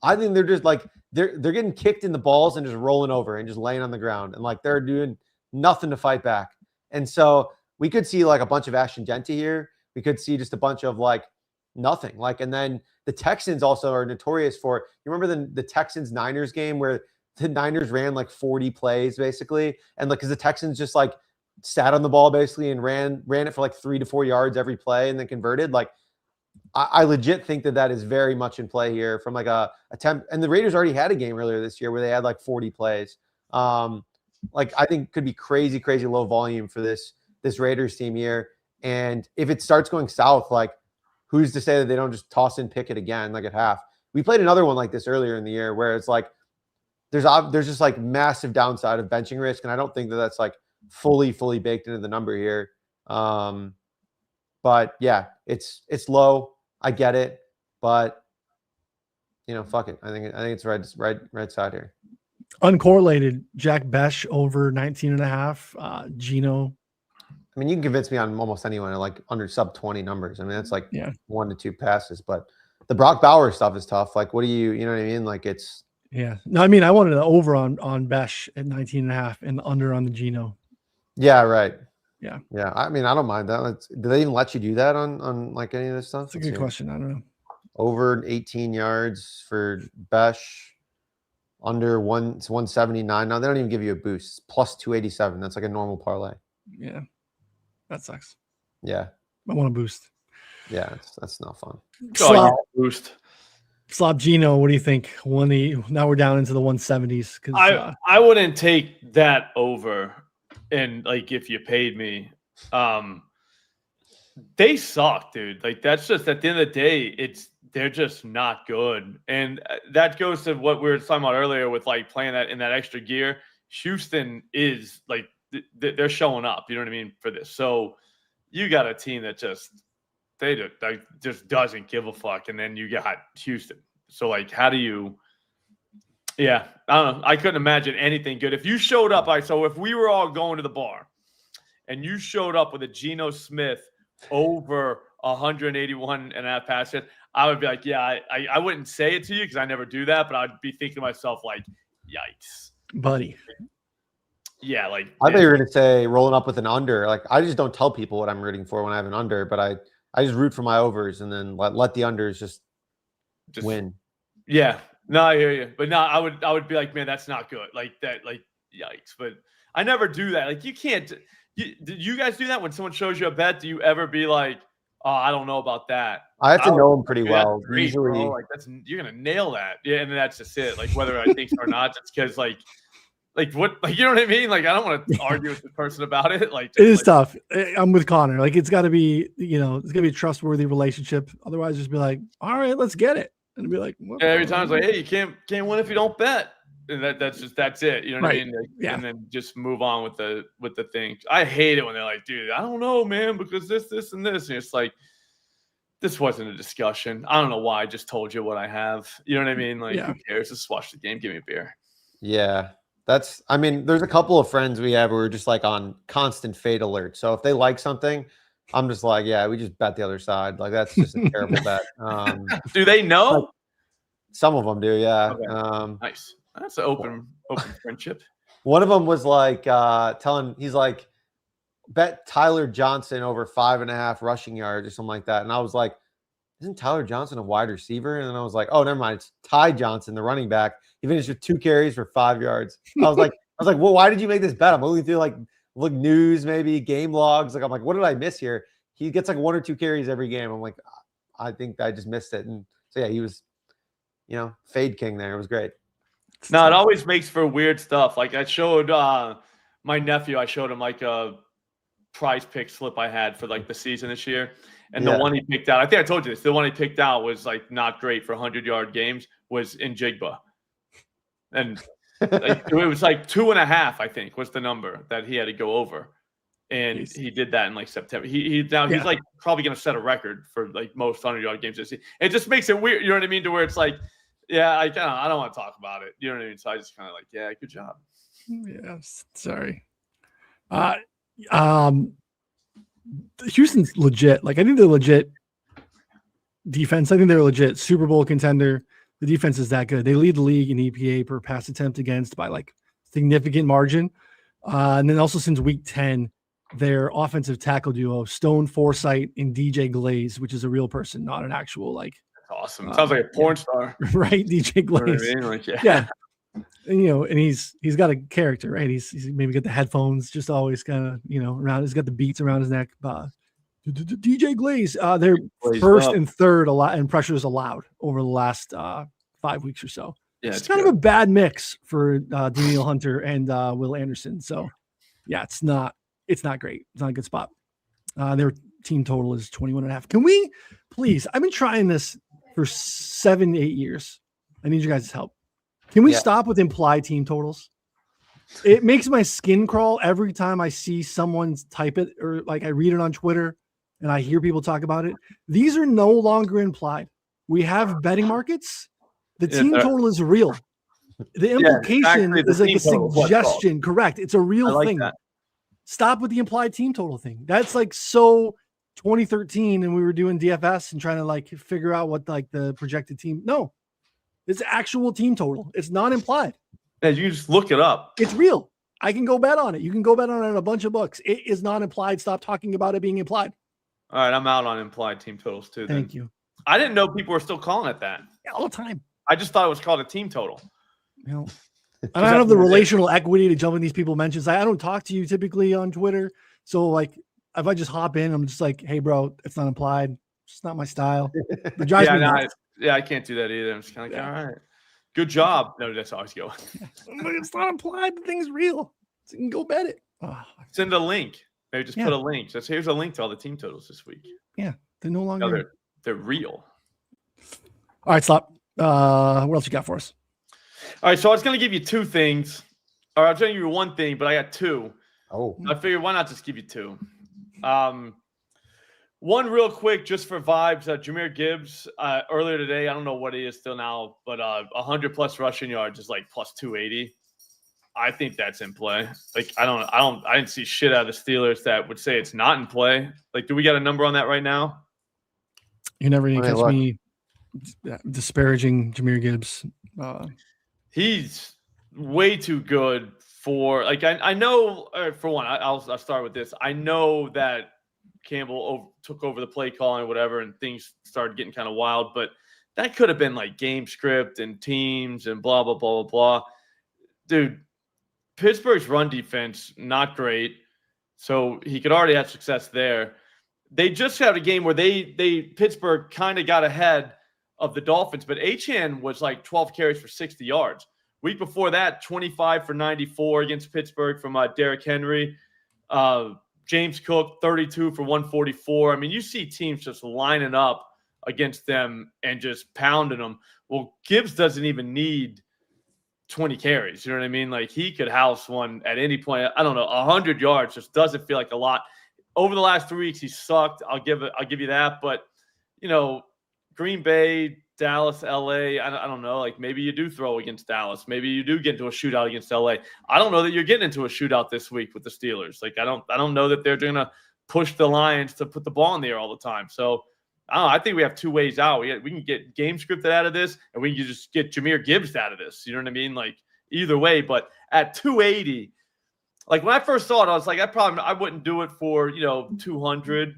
Speaker 2: I think they're just like they're getting kicked in the balls and just rolling over and just laying on the ground, and like they're doing nothing to fight back. And so we could see like a bunch of Ashton Genty here. We could see just a bunch of like nothing. Like, and then the Texans also are notorious for. You remember the Texans Niners game where the Niners ran like 40 plays basically, and like because the Texans just like sat on the ball basically and ran it for like 3 to 4 yards every play and then converted. Like I legit think that is very much in play here from like a attempt. And the Raiders already had a game earlier this year where they had like 40 plays. Like I think could be crazy low volume for this Raiders team here. And if it starts going south, like who's to say that they don't just toss in Pickett again, like at half? We played another one like this earlier in the year where it's like there's just like massive downside of benching risk, and I don't think that that's like fully baked into the number here. But yeah, it's low. I get it, but fuck it. I think it's right side here.
Speaker 1: Uncorrelated, Jack Besh over 19.5. Geno.
Speaker 2: I mean, you can convince me on almost anyone like under sub 20 numbers. I mean, that's like 1 to 2 passes, but the Brock Bowers stuff is tough. Like, what do you know what I mean? Like it's.
Speaker 1: Yeah. No, I mean, I wanted an over on Besh at 19.5 and under on the Geno.
Speaker 2: Yeah. Right.
Speaker 1: Yeah.
Speaker 2: Yeah. I mean, I don't mind that. Do they even let you do that on like any of this stuff?
Speaker 1: That's a good question. I don't know.
Speaker 2: Over 18 yards for Besh. Under 179. Now they don't even give you a boost. It's plus 287. That's like a normal parlay.
Speaker 1: Yeah. That sucks.
Speaker 2: Yeah.
Speaker 1: I want a boost.
Speaker 2: Yeah. That's not fun.
Speaker 3: Boost.
Speaker 1: Slop Geno, what do you think? Now we're down into the 170s.
Speaker 3: I wouldn't take that over. And like, if you paid me, they suck, dude. Like, that's just at the end of the day, they're just not good. And that goes to what we were talking about earlier with like playing that in that extra gear. Houston is like, they're showing up, you know what I mean, for this. So you got a team that just doesn't give a fuck. And then you got Houston. So like, how do you, I don't know. I couldn't imagine anything good. If you showed up, so if we were all going to the bar and you showed up with a Geno Smith over 181.5 passes, I would be like, I wouldn't say it to you because I never do that, but I'd be thinking to myself like, yikes.
Speaker 1: Buddy.
Speaker 3: Yeah, like
Speaker 2: I thought you were going to say rolling up with an under. Like, I just don't tell people what I'm rooting for when I have an under, but I just root for my overs and then let the unders just win.
Speaker 3: Yeah. No, I hear you. But no, I would be like, man, that's not good. Like that, like yikes. But I never do that. Like you can't. Do you guys do that when someone shows you a bet? Do you ever be like, oh, I don't know about that?
Speaker 2: I have to know them pretty well.
Speaker 3: Great,
Speaker 2: usually,
Speaker 3: bro. Like you're gonna nail that. Yeah, and that's just it. Like whether I think so or not, it's because like what, like you know what I mean? Like I don't want to argue with the person about it. Like
Speaker 1: it is tough. I'm with Connor. Like it's got to be, it's got to be a trustworthy relationship. Otherwise, just be like, all right, let's get it, and be like,
Speaker 3: every time it's like, hey, you can't win if you don't bet. And that's it. You know what I mean? Like, and then just move on with the thing. I hate it when they're like, dude, I don't know, man, because this, and this. And it's like, this wasn't a discussion. I don't know why I just told you what I have. You know what I mean? Like, who cares? Just watch the game. Give me a beer.
Speaker 2: Yeah. There's a couple of friends we have who are just like on constant fade alert. So if they like something, I'm just like, yeah, we just bet the other side. Like, that's just a terrible bet.
Speaker 3: Do they know?
Speaker 2: Like, some of them do. Yeah.
Speaker 3: Okay. Nice. That's an open friendship.
Speaker 2: One of them was like he's like, bet Tyler Johnson over 5.5 rushing yards or something like that. And I was like, isn't Tyler Johnson a wide receiver? And then I was like, oh, never mind. It's Ty Johnson, the running back. He finished with 2 carries for 5 yards. I was like, well, why did you make this bet? I'm looking through like news, maybe game logs. Like, I'm like, what did I miss here? He gets like 1 or 2 carries every game. I'm like, I think I just missed it. And so, yeah, he was, fade king there. It was great.
Speaker 3: No, it always makes for weird stuff. Like I showed my nephew, I showed him like a prize pick slip I had for like the season this year. And the one he picked out, I think I told you this, the one he picked out was like not great for 100-yard games, was in Jigba. And like, it was like 2.5, I think, was the number that he had to go over. And he did that in like September. He's like probably going to set a record for like most 100-yard games this season. It just makes it weird. You know what I mean? To where it's like, yeah, I don't want to talk about it. You know what I mean? So I just kind of like, yeah, good job.
Speaker 1: Yeah, sorry. Houston's legit. Like I think they're legit defense. I think they're a legit Super Bowl contender. The defense is that good. They lead the league in EPA per pass attempt against by like significant margin. And then also since week 10, their offensive tackle duo, Stone Forsythe and DJ Glaze, which is a real person, not an actual like.
Speaker 3: Awesome. Sounds like a porn star.
Speaker 1: Right, DJ Glaze.
Speaker 3: You know what I mean? Like,
Speaker 1: yeah. And, and he's got a character, right? He's maybe got the headphones just always kind of, around. He's got the beats around his neck. DJ Glaze. They're first and third a lot in pressures allowed over the last 5 weeks or so. Yeah, it's kind of a bad mix for Daniel Hunter and Will Anderson. So yeah, it's not great. It's not a good spot. Their team total is 21.5. Can we please? I've been trying this for 7-8 years. I need you guys' help. Can we
Speaker 2: Yeah.
Speaker 1: stop with implied team totals? It makes my skin crawl every time I see someone type it, or like I read it on Twitter and I hear people talk about it. These are no longer implied. We have betting markets. The
Speaker 3: Yeah,
Speaker 1: team
Speaker 3: they're-
Speaker 1: total is real. The implication
Speaker 3: actually, the
Speaker 1: is like
Speaker 3: team
Speaker 1: a
Speaker 3: total is what's called.
Speaker 1: suggestion. Correct. It's a
Speaker 3: I
Speaker 1: real
Speaker 3: like
Speaker 1: thing.
Speaker 3: that.
Speaker 1: Stop with the implied team total thing. That's like so 2013, and we were doing DFS and trying to like figure out what like the projected team. No, it's actual team total. It's not implied.
Speaker 3: Yeah, you just look it up.
Speaker 1: It's real. I can go bet on it. You can go bet on it in a bunch of books. It is not implied. Stop talking about it being implied.
Speaker 3: All right, I'm out on implied team totals too. Then.
Speaker 1: Thank you.
Speaker 3: I didn't know people were still calling it that.
Speaker 1: Yeah, all the time.
Speaker 3: I just thought it was called a team total.
Speaker 1: You know, I don't have the relational equity to jump in these people mentions. I don't talk to you typically on Twitter. So like if I just hop in, I'm just like, hey bro, it's not implied. It's just not my style. It drives me nuts.
Speaker 3: I can't do that either. I'm just kind of like,
Speaker 1: Yeah.
Speaker 3: all right, good job. No, that's always go.
Speaker 1: It's not implied. The thing's real. So you can go bet it. Oh,
Speaker 3: Send a link. Maybe just put a link. Just here's a link to all the team totals this week.
Speaker 1: yeah, they're no longer.
Speaker 3: No, they're real.
Speaker 1: All right, Slop. What else you got for us?
Speaker 3: All right, so I was going to give you two things. Or I was going to give you one thing, but I got two.
Speaker 2: Oh,
Speaker 3: I figured why not just give you two? One real quick, just for vibes. Jahymr Gibbs earlier today. I don't know what he is still now, but 100+ rushing yards is like plus 280. I think that's in play. Like I didn't see shit out of the Steelers that would say it's not in play. Like, do we got a number on that right now?
Speaker 1: You're never going to
Speaker 2: Let me
Speaker 1: catch
Speaker 2: look.
Speaker 1: me disparaging Jahymr Gibbs.
Speaker 3: He's way too good for like I know. For one, I'll start with this. I know that Campbell took over the play calling or whatever, and things started getting kind of wild. But that could have been like game script and teams and blah blah blah blah blah. Dude, Pittsburgh's run defense not great, so he could already have success there. They just had a game where Pittsburgh kind of got ahead of the Dolphins, but Achane was like 12 carries for 60 yards. Week before that, 25 for 94 against Pittsburgh from Derrick Henry. James Cook, 32 for 144. I mean, you see teams just lining up against them and just pounding them. Well, Gibbs doesn't even need 20 carries. You know what I mean? Like, he could house one at any point. I don't know. 100 yards just doesn't feel like a lot. Over the last 3 weeks, he sucked. I'll give you that. But, you know, Green Bay, Dallas, LA, I don't know. Like, maybe you do throw against Dallas. Maybe you do get into a shootout against LA. I don't know that you're getting into a shootout this week with the Steelers. Like, I don't know that they're going to push the Lions to put the ball in the air all the time. So, I don't know. I think we have two ways out. We can get game scripted out of this, and we can just get Jahymr Gibbs out of this. You know what I mean? Like, either way. But at 280, like when I first saw it, I was like, I wouldn't do it for 200,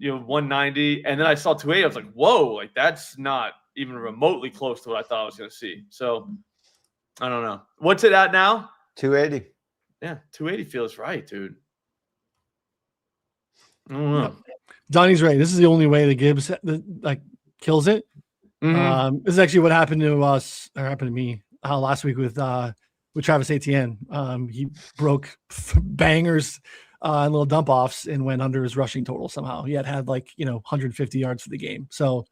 Speaker 3: 190, and then I saw 280. I was like, whoa, like that's not even remotely close to what I thought I was going to see. So I don't know. What's it at now?
Speaker 2: 280.
Speaker 3: Yeah, 280 feels right, dude. I don't know.
Speaker 1: Donnie's right. This is the only way the Gibbs like kills it.
Speaker 3: Mhm.
Speaker 1: This is actually what happened to us, or happened to me last week with Travis Etienne. He broke bangers and little dump offs and went under his rushing total somehow. He had like 150 yards for the game. So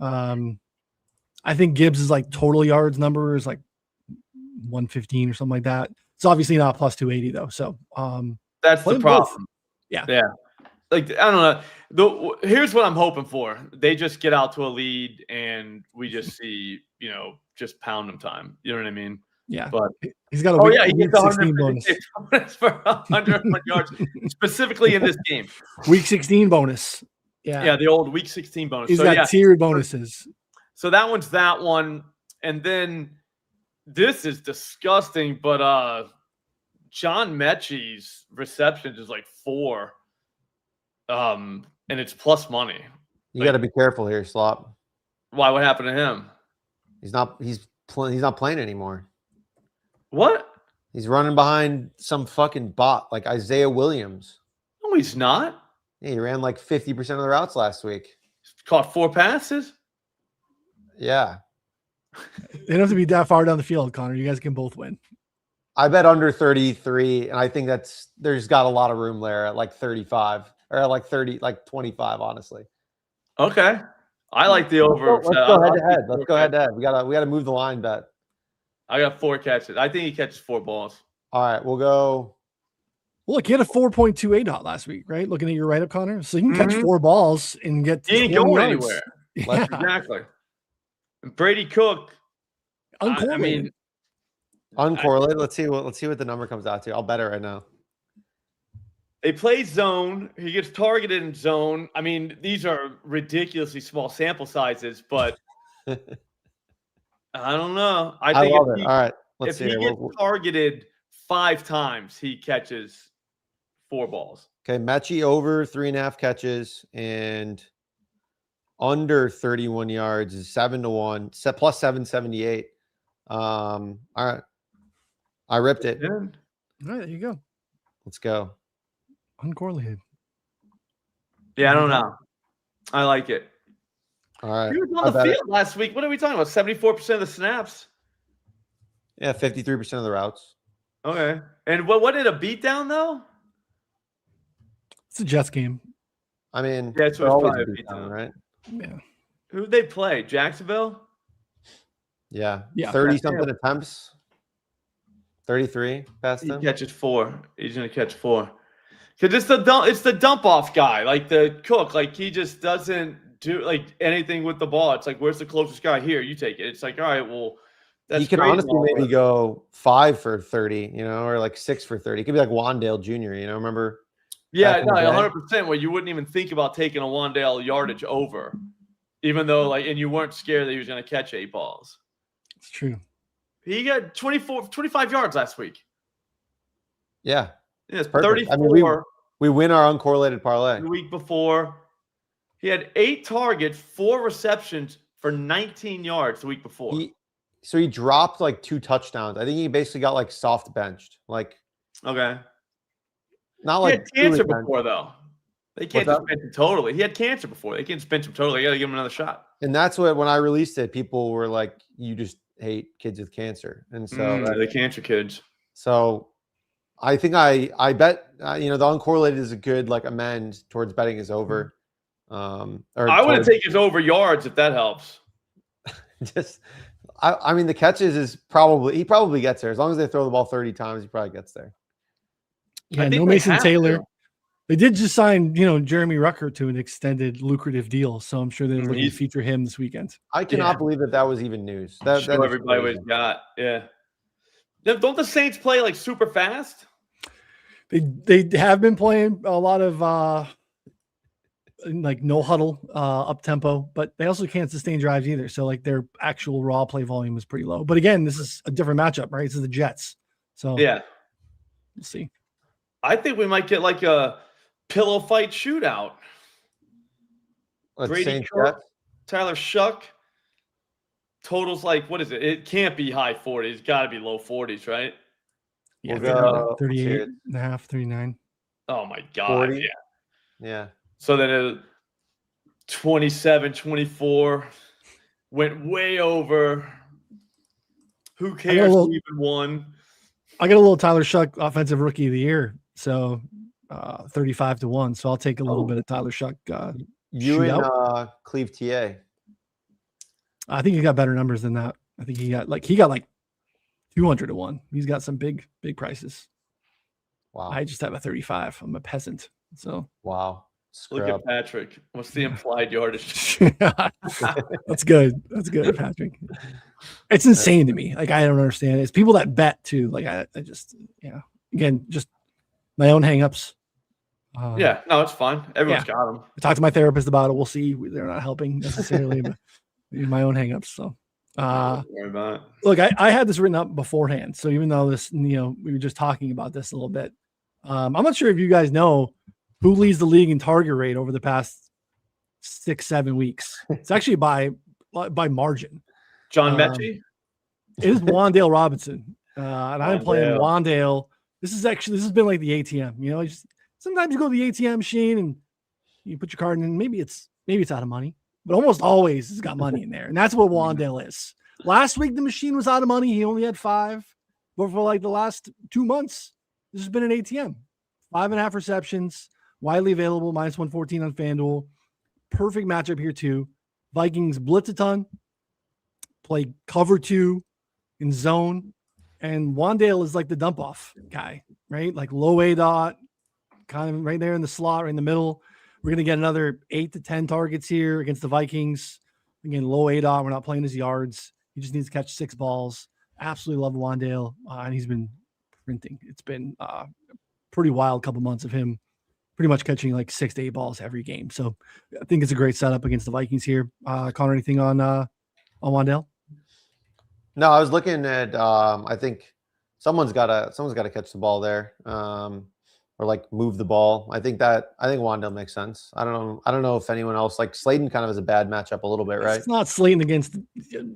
Speaker 1: I think Gibbs is like total yards number is like 115 or something like that. It's obviously not plus 280 though. So
Speaker 3: That's the problem.
Speaker 1: Yeah.
Speaker 3: Like, I don't know. Here's what I'm hoping for. They just get out to a lead and we just see, just pound them time. You know what I mean?
Speaker 1: Yeah.
Speaker 3: But
Speaker 1: he's got a week,
Speaker 3: he
Speaker 1: week
Speaker 3: gets
Speaker 1: 16 bonus.
Speaker 3: for 100 yards, specifically in this game.
Speaker 1: Week 16 bonus. Yeah.
Speaker 3: Yeah, the old week 16 bonus.
Speaker 1: He's got tiered bonuses.
Speaker 3: So that one's that one. And then this is disgusting, but John Metchie's receptions is like 4. And it's plus money.
Speaker 2: You got to be careful here, Slop.
Speaker 3: Why? What happened to him?
Speaker 2: He's not playing anymore.
Speaker 3: What?
Speaker 2: He's running behind some fucking bot like Isaiah Williams.
Speaker 3: No, he's not.
Speaker 2: Yeah, he ran like 50% of the routes last week.
Speaker 3: Caught 4 passes.
Speaker 2: Yeah.
Speaker 1: They don't have to be that far down the field, Connor. You guys can both win.
Speaker 2: I bet under 33, and I think there's got a lot of room there at like 35 or at like 30, like 25, honestly.
Speaker 3: Okay. I like the over.
Speaker 2: Let's go head to head. Let's go head to head. We gotta move the line bet.
Speaker 3: I got 4 catches. I think he catches 4 balls.
Speaker 2: All right, we'll go.
Speaker 1: Well, look, he had a 4.28 dot last week, right? Looking at your write up, Connor. So you can catch 4 balls and get
Speaker 3: He ain't
Speaker 1: 20
Speaker 3: going
Speaker 1: yards.
Speaker 3: anywhere.
Speaker 1: Yeah.
Speaker 3: Exactly. And Brady Cook.
Speaker 1: Uncorrelated.
Speaker 3: I mean,
Speaker 2: Uncorrelated. Let's see what the number comes out to. I'll bet it right now.
Speaker 3: they play zone. He gets targeted in zone. I mean, these are ridiculously small sample sizes, but I don't know. I think
Speaker 2: love it. All right, let's see.
Speaker 3: If he gets targeted 5 times, he catches 4 balls.
Speaker 2: Okay, Metchie over 3.5 catches and under 31 yards is 7-1, plus 778. All right, I ripped it.
Speaker 3: Yeah.
Speaker 1: All right, there you go.
Speaker 2: Let's go.
Speaker 1: Uncorrelated.
Speaker 3: Yeah, I don't know. I like it.
Speaker 2: All right,
Speaker 3: He was on the field last week. What are we talking about? 74% of the snaps.
Speaker 2: Yeah, 53% of the routes.
Speaker 3: Okay. And what did a beatdown though?
Speaker 1: It's a Jets game.
Speaker 2: I mean,
Speaker 3: Yeah, so
Speaker 2: they're
Speaker 3: it's
Speaker 2: always
Speaker 3: probably a
Speaker 2: beat down,
Speaker 3: beatdown.
Speaker 2: right?
Speaker 1: Yeah.
Speaker 3: Who'd they play? Jacksonville?
Speaker 2: Yeah,
Speaker 1: Yeah.
Speaker 2: 30-something attempts. 33 past
Speaker 3: He
Speaker 2: them.
Speaker 3: catches 4. He's gonna catch 4. Because it's the dump off guy, like the Cook. Like he just doesn't do like anything with the ball. It's like, where's the closest guy? Here, you take it. It's like, all right, well, that's
Speaker 2: He can
Speaker 3: great
Speaker 2: honestly
Speaker 3: and all,
Speaker 2: maybe
Speaker 3: but-
Speaker 2: go 5 for 30, or like 6 for 30. It could be like Wandale Jr., remember?
Speaker 3: Yeah,
Speaker 2: back in
Speaker 3: no,
Speaker 2: the day.
Speaker 3: 100%. Where you wouldn't even think about taking a Wandale yardage over, even though and you weren't scared that he was going to catch 8 balls.
Speaker 1: It's true.
Speaker 3: He got 25 yards last week.
Speaker 2: Yeah.
Speaker 3: Yeah, it's
Speaker 2: Perfect.
Speaker 3: 34
Speaker 2: I mean, we win our uncorrelated parlay.
Speaker 3: the week before. He had 8 targets, 4 receptions for 19 yards the week before.
Speaker 2: So he dropped like 2 touchdowns. I think he basically got like soft benched. Like,
Speaker 3: Okay.
Speaker 2: not
Speaker 3: He
Speaker 2: like
Speaker 3: had cancer
Speaker 2: truly
Speaker 3: before, though. They can't
Speaker 2: What's
Speaker 3: just bench him totally. He had cancer before. They can't just bench him totally. You got to give him another shot.
Speaker 2: And that's what, when I released it, people were like, you just hate kids with cancer. And so,
Speaker 3: The cancer kids.
Speaker 2: so I think I bet, the uncorrelated is a good like amend towards betting is over.
Speaker 3: I wouldn't take his over yards if that helps.
Speaker 2: Just, I mean, the catches is he probably gets there. As long as they throw the ball 30 times, he probably gets there.
Speaker 1: Yeah,
Speaker 3: I think
Speaker 1: no
Speaker 3: they
Speaker 1: Mason
Speaker 3: have
Speaker 1: Taylor.
Speaker 3: to.
Speaker 1: They did just sign, Jeremy Rucker to an extended lucrative deal. So I'm sure they're looking to
Speaker 3: He's-
Speaker 1: feature him this weekend.
Speaker 2: I cannot believe that was even news. That
Speaker 3: Show
Speaker 2: is
Speaker 3: everybody what
Speaker 2: crazy.
Speaker 3: he's got. Yeah. Don't the Saints play like super fast?
Speaker 1: They have been playing a lot of like no huddle up tempo, but they also can't sustain drives either. So like their actual raw play volume is pretty low. But again, this is a different matchup, right? This is the Jets. So
Speaker 3: Yeah.
Speaker 1: we'll see.
Speaker 3: I think we might get like a pillow fight shootout.
Speaker 2: Let's
Speaker 3: Brady
Speaker 2: Saints
Speaker 3: Cook,
Speaker 2: Jets.
Speaker 3: Tyler Shuck. Totals like, what is it? It can't be high 40s. It's got to be low 40s, right?
Speaker 1: Yeah,
Speaker 2: We'll go
Speaker 1: 38
Speaker 2: to
Speaker 1: and a half, 39.
Speaker 3: Oh my God.
Speaker 2: 40.
Speaker 3: Yeah.
Speaker 2: Yeah.
Speaker 3: So then it 27, 24 went way over. Who cares
Speaker 1: little-
Speaker 3: who even won?
Speaker 1: I got a little Tyler Shuck offensive rookie of the year. So 35-1. So I'll take a little bit of Tyler Shuck.
Speaker 2: You and
Speaker 1: Shootout?
Speaker 2: Cleve TA.
Speaker 1: I think he got better numbers than that. I think he got like 200-1. He's got some big prices.
Speaker 2: Wow.
Speaker 1: I just have a 35. I'm a peasant. So
Speaker 2: Wow.
Speaker 3: Look
Speaker 2: Scrub.
Speaker 3: at Patrick. What's the implied yardage?
Speaker 1: that's good. That's good, Patrick. It's insane to me. Like, I don't understand. It's people that bet too. Like, I just, again, just my own hangups.
Speaker 3: Yeah, no, it's fine. Everyone's got them.
Speaker 1: I talked to my therapist about it. We'll see. They're not helping necessarily, but my own hangups. So,
Speaker 3: Don't worry about it.
Speaker 1: look, I had this written up beforehand. So even though this, we were just talking about this a little bit, I'm not sure if you guys know who leads the league in target rate over the past 6-7 weeks. It's actually by margin.
Speaker 3: John Metchie?
Speaker 1: It is Wandale Robinson. And I've been playing
Speaker 3: Wandale.
Speaker 1: Wandale. This has been like the ATM, sometimes you go to the ATM machine and you put your card in, and maybe it's out of money, but almost always it's got money in there. And that's what Wandale is. Last week, the machine was out of money. He only had 5, but for like the last 2 months, this has been an ATM. 5.5 receptions, widely available, -114 on FanDuel. Perfect matchup here too. Vikings blitz a ton, play cover 2, in zone, and Wandale is like the dump off guy, right? Like low A dot, kind of right there in the slot, right in the middle. We're going to get another 8 to 10 targets here against the Vikings. Again, low A dot. We're not playing his yards. He just needs to catch 6 balls. Absolutely love Wandale, and he's been printing. It's been a pretty wild couple months of him pretty much catching like 6 to 8 balls every game. So I think it's a great setup against the Vikings here. Connor, anything on Wandale?
Speaker 2: No, I was looking at. I think someone's got to catch the ball there, or like move the ball. I think Wandale makes sense. I don't know if anyone else, like Slayton kind of has a bad matchup a little bit, right?
Speaker 1: It's not Slayton against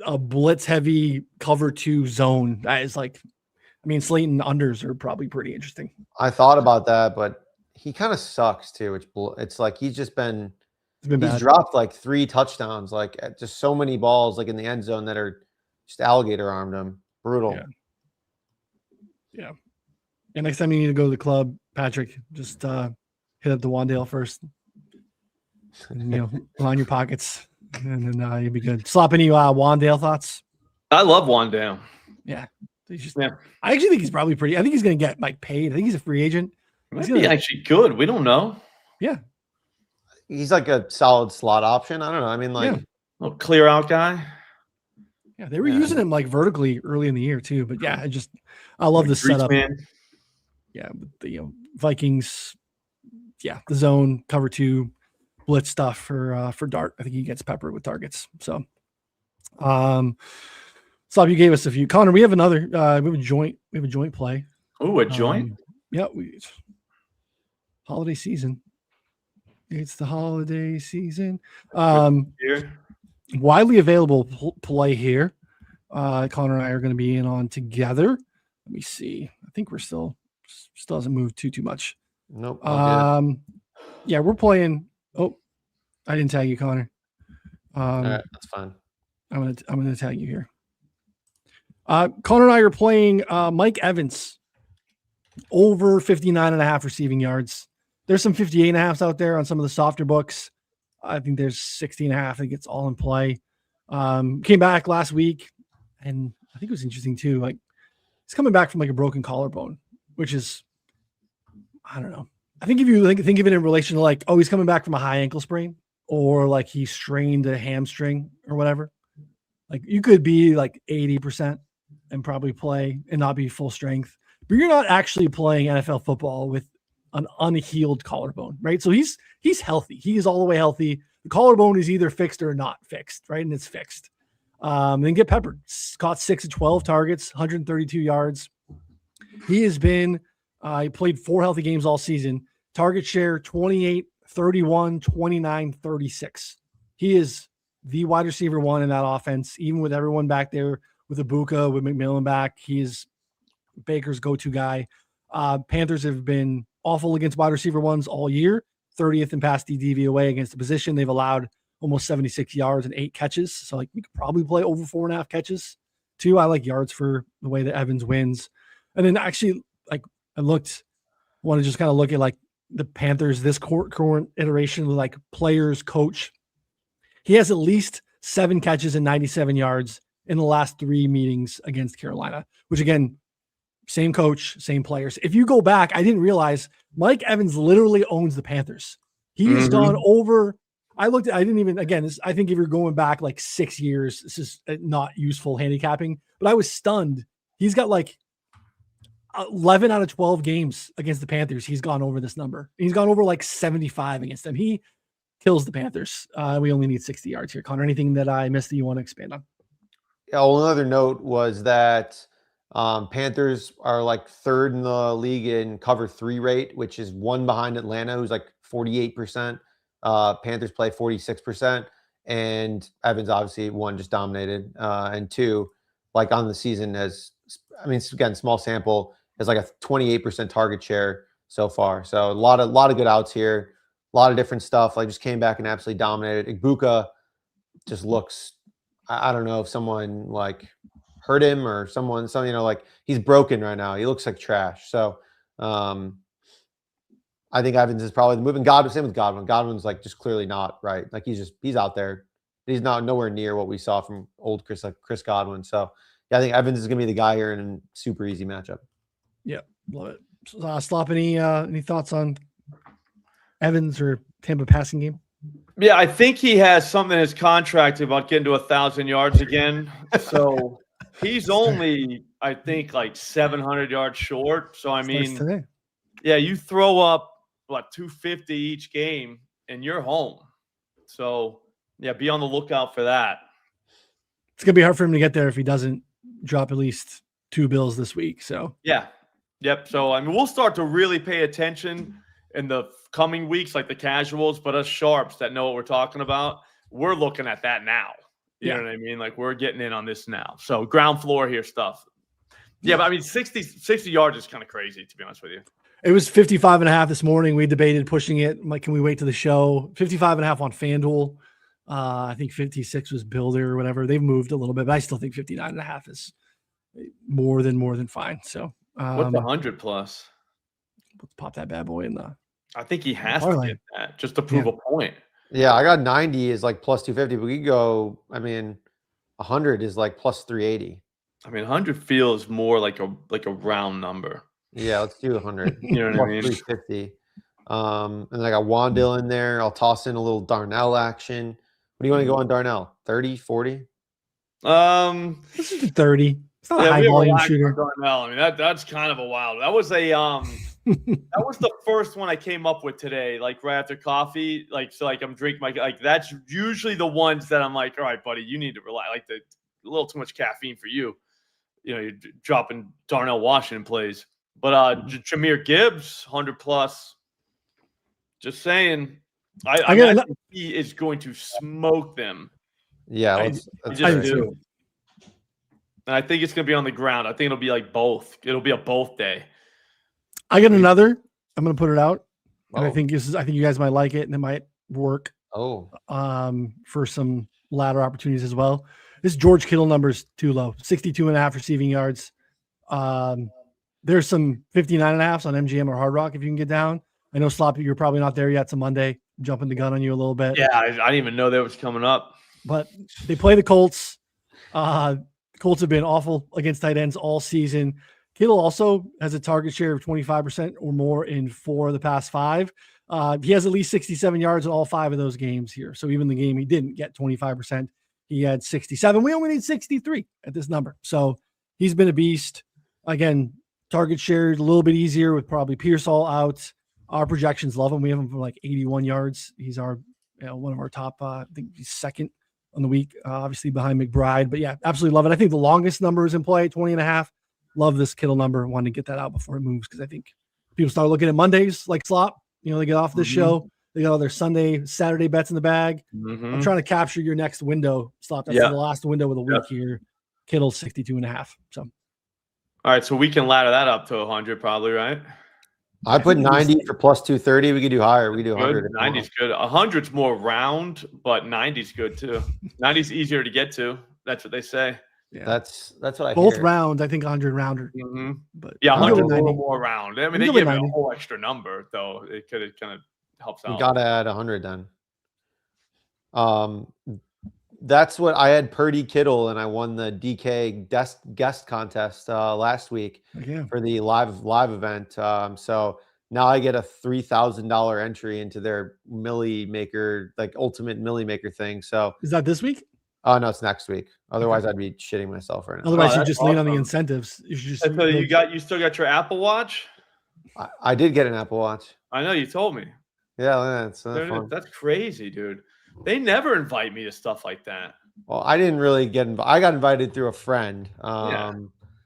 Speaker 1: a blitz heavy cover 2 zone. That is like, I mean, Slayton unders are probably pretty interesting.
Speaker 2: I thought about that, but he kind of sucks too. It's like he's dropped like 3 touchdowns, like just so many balls like in the end zone that are just alligator armed him. Brutal.
Speaker 1: Yeah. And next time you need to go to the club, Patrick, just hit up the Wandale first. And, line your pockets, and then you'll be good. Slop, any Wandale thoughts?
Speaker 3: I love Wandale.
Speaker 1: Yeah. I actually think he's probably pretty. I think he's going to get like paid. I think he's a free agent.
Speaker 3: He's actually good. We don't know.
Speaker 1: Yeah.
Speaker 2: He's like a solid slot option. I don't know. I mean, like
Speaker 3: a clear out guy.
Speaker 1: Yeah, they were using him like vertically early in the year too. But yeah, I love the setup. Man. Yeah, the Vikings. Yeah, the zone cover 2 blitz stuff for Dart. I think he gets peppered with targets. So, Slop, you gave us a few. Connor, we have another. We have a joint play.
Speaker 3: Oh, a joint.
Speaker 1: Yeah, holiday season. It's the holiday season. Widely available play here. Connor and I are going to be in on together. Let me see. I think we're still hasn't moved too much.
Speaker 2: Nope.
Speaker 1: Yeah, we're playing. Oh, I didn't tag you, Connor.
Speaker 2: All right, that's fine.
Speaker 1: I'm gonna tag you here. Connor and I are playing Mike Evans over 59.5 receiving yards. There's some 58.5s out there on some of the softer books. I think there's 60.5. I think it's all in play. Came back last week, and I think it was interesting too. Like he's coming back from like a broken collarbone, which is, I don't know. I think if you think of it in relation to like, oh, he's coming back from a high ankle sprain, or like he strained a hamstring or whatever. Like you could be like 80% and probably play and not be full strength, but you're not actually playing NFL football with an unhealed collarbone, right? So he's healthy. He is all the way healthy. The collarbone is either fixed or not fixed, right? And it's fixed. Then get peppered. Caught 6 of 12 targets, 132 yards. He has been, he played 4 healthy games all season. Target share 28, 31, 29, 36. He is the wide receiver 1 in that offense, even with everyone back there with Ibuka, with McMillan back. He is Baker's go-to guy. Panthers have been awful against wide receiver 1s all year. 30th in pass DVOA against the position. They've allowed almost 76 yards and 8 catches. So like we could probably play over 4.5 catches too. I like yards for the way that Evans wins. And then actually, like I want to just kind of look at like the Panthers, this current iteration with like players, coach. He has at least 7 catches and 97 yards in the last 3 meetings against Carolina, which again, same coach, same players. If you go back, I didn't realize Mike Evans literally owns the Panthers. He has gone over. I didn't even, again, I think if you're going back like 6 years, this is not useful handicapping, but I was stunned. He's got like 11 out of 12 games against the Panthers. He's gone over this number. He's gone over like 75 against them. He kills the Panthers. We only need 60 yards here. Connor, anything that I missed that you want to expand on?
Speaker 2: Yeah, well, another note was that Panthers are like 3rd in the league in cover 3 rate, which is 1 behind Atlanta, who's like 48%. Panthers play 46%, and Evans obviously 1 just dominated, and 2 like on the season again, small sample, has like a 28% target share so far. So a lot of good outs here, a lot of different stuff. Like just came back and absolutely dominated. Ibuka just looks, I don't know if someone like hurt him or something, like he's broken right now. He looks like trash. So I think Evans is probably the move. And Godwin, same with Godwin. Godwin's like just clearly not right. Like he's out there. He's not nowhere near what we saw from old Chris Godwin. So I think Evans is going to be the guy here in a super easy matchup.
Speaker 1: Yeah, love it. Slop, any thoughts on Evans or Tampa passing game?
Speaker 3: Yeah, I think he has something in his contract about getting to 1,000 yards again. So he's only, I think, like 700 yards short. So, I mean, yeah, you throw up, 250 each game, and you're home. So, yeah, be on the lookout for that.
Speaker 1: It's going to be hard for him to get there if he doesn't drop at least 2 bills this week. So,
Speaker 3: yeah. Yep. So, I mean, we'll start to really pay attention in the coming weeks, like the casuals, but us sharps that know what we're talking about, we're looking at that now. You know what I mean? Like, we're getting in on this now. So, ground floor here stuff. Yeah, but I mean, 60 yards is kind of crazy, to be honest with you.
Speaker 1: It was 55.5 this morning. We debated pushing it. I'm like, can we wait to the show? 55.5 on FanDuel. I think 56 was Builder or whatever. They've moved a little bit, but I still think 59.5 is more than fine. So
Speaker 3: what's 100 plus?
Speaker 1: Let's pop that bad boy in the.
Speaker 3: I think he has to get that just to prove a point.
Speaker 2: Yeah, I got 90 is like plus 250, but we could go. I mean, 100 is like plus 380.
Speaker 3: I mean, 100 feels more like a round number.
Speaker 2: Yeah, let's do 100.
Speaker 3: You know what I mean?
Speaker 2: 350. And then I got Wandale in there. I'll toss in a little Darnell action. What do you want to go on Darnell? 30, 40?
Speaker 1: Let's just do 30. It's not a high volume shooter.
Speaker 3: Darnell. I mean, that's kind of a wild. That was a that was the first one I came up with today, like right after coffee. I'm drinking that's usually the ones that I'm like, all right, buddy, you need to relax. Like a little too much caffeine for you. You know, you're dropping Darnell Washington plays. But Jahymr Gibbs, 100 plus. Just saying, I think he is going to smoke them.
Speaker 2: Yeah,
Speaker 3: I just do. And I think it's going to be on the ground. I think it'll be like both. It'll be a both day.
Speaker 1: I got another. I'm going to put it out. And I think you guys might like it, and it might work. For some ladder opportunities as well. This George Kittle number is too low. 62.5 receiving yards. There's some 59.5s on MGM or Hard Rock if you can get down. I know, Sloppy, you're probably not there yet. It's a Monday. Jumping the gun on you a little bit.
Speaker 3: Yeah, I didn't even know that was coming up.
Speaker 1: But they play the Colts. Colts have been awful against tight ends all season. Kittle also has a target share of 25% or more in 4 of the past 5. He has at least 67 yards in all 5 of those games here. So even the game he didn't get 25%, he had 67. We only need 63 at this number. So he's been a beast. Again, target share a little bit easier with probably Pearsall out. Our projections love him. We have him for like 81 yards. He's our one of our top. I think he's second on the week, obviously behind McBride. But yeah, absolutely love it. I think the longest number is in play, 20.5. Love this Kittle number. Wanted to get that out before it moves because I think people start looking at Mondays like Slop. You know, they get off this show. They got all their Saturday bets in the bag. I'm trying to capture your next window, Slop. That's the last window of the week here. Kittle 62.5. So,
Speaker 3: all right, so we can ladder that up to 100 probably, right?
Speaker 2: I put 90 for plus 230. We could do higher. We could do 100.
Speaker 3: 90's good. 100's more round, but 90's good too. 90's easier to get to. That's what they say.
Speaker 2: Yeah, that's what I
Speaker 1: both
Speaker 2: hear.
Speaker 1: rounds. I think 100 rounder.
Speaker 3: But yeah, 100's a little more round. I mean, they give me a whole extra number though. It kind of helps out.
Speaker 2: You gotta add 100 then. That's what I had. Purdy Kittle, and I won the DK guest contest last week for the live event. So now I get a $3,000 entry into their Millie Maker, like ultimate Millie Maker thing. So
Speaker 1: is that this week?
Speaker 2: Oh no, it's next week. Otherwise, I'd be shitting myself right now.
Speaker 1: Otherwise, you just lean on the incentives. You should just.
Speaker 3: So you still got your Apple Watch?
Speaker 2: I did get an Apple Watch.
Speaker 3: I know you told me.
Speaker 2: Yeah, that's
Speaker 3: crazy, dude. They never invite me to stuff like that.
Speaker 2: Well, I didn't really get invited. I got invited through a friend.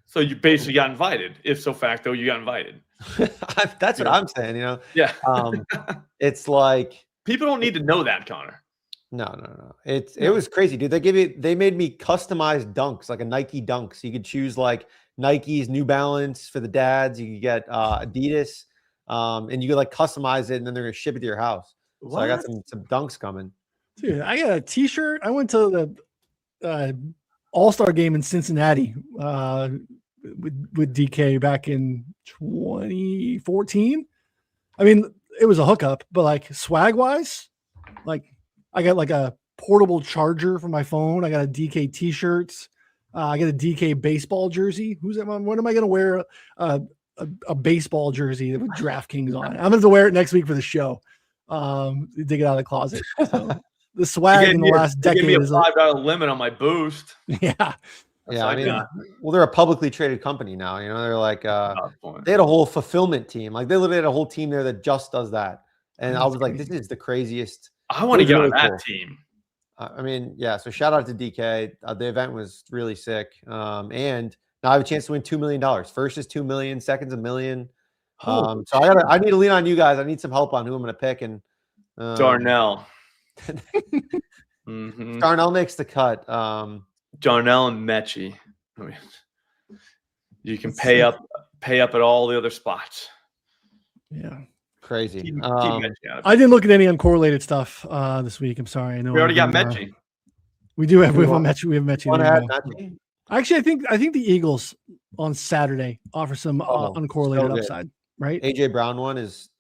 Speaker 3: So you basically got invited. If so facto, you got invited.
Speaker 2: That's what I'm saying, you know?
Speaker 3: Yeah.
Speaker 2: It's like
Speaker 3: people don't need to know that, Connor.
Speaker 2: No. It was crazy, dude. They made me customized dunks, like a Nike dunk. So you could choose like Nike's, New Balance for the dads. You could get Adidas, and you could like customize it, and then they're gonna ship it to your house. So I got some dunks coming.
Speaker 1: Dude, I got a T-shirt. I went to the All-Star game in Cincinnati with DK back in 2014. I mean, it was a hookup, but like swag-wise, like I got like a portable charger for my phone. I got a DK T-shirts. I got a DK baseball jersey. Who's that? When am I going to wear a baseball jersey with DraftKings on it? I'm going to wear it next week for the show. Dig it out of the closet. So the swag in the last decade
Speaker 3: give me a
Speaker 1: is
Speaker 3: $5 limit on my boost.
Speaker 1: Yeah.
Speaker 2: Yeah, I mean, well, they're a publicly traded company now. You know, they're like they had a whole fulfillment team. Like they literally had a whole team there that just does that. And I was like, this is the craziest.
Speaker 3: I want to get on that team.
Speaker 2: I mean, yeah. So shout out to DK. The event was really sick. And now I have a chance to win $2 million. First is 2 million, second's $1 million. So I need to lean on you guys. I need some help on who I'm going to pick. And
Speaker 3: Darnell.
Speaker 2: Darnell makes the cut.
Speaker 3: Darnell and Metchie. You can pay up at all the other spots.
Speaker 1: Yeah.
Speaker 2: Crazy.
Speaker 3: Keep
Speaker 1: I didn't look at any uncorrelated stuff this week. I'm sorry. I know
Speaker 3: we already got Metchie.
Speaker 1: We do have Metchie. We have Metchie. Actually, I think the Eagles on Saturday offer some uncorrelated upside, right?
Speaker 2: AJ Brown one is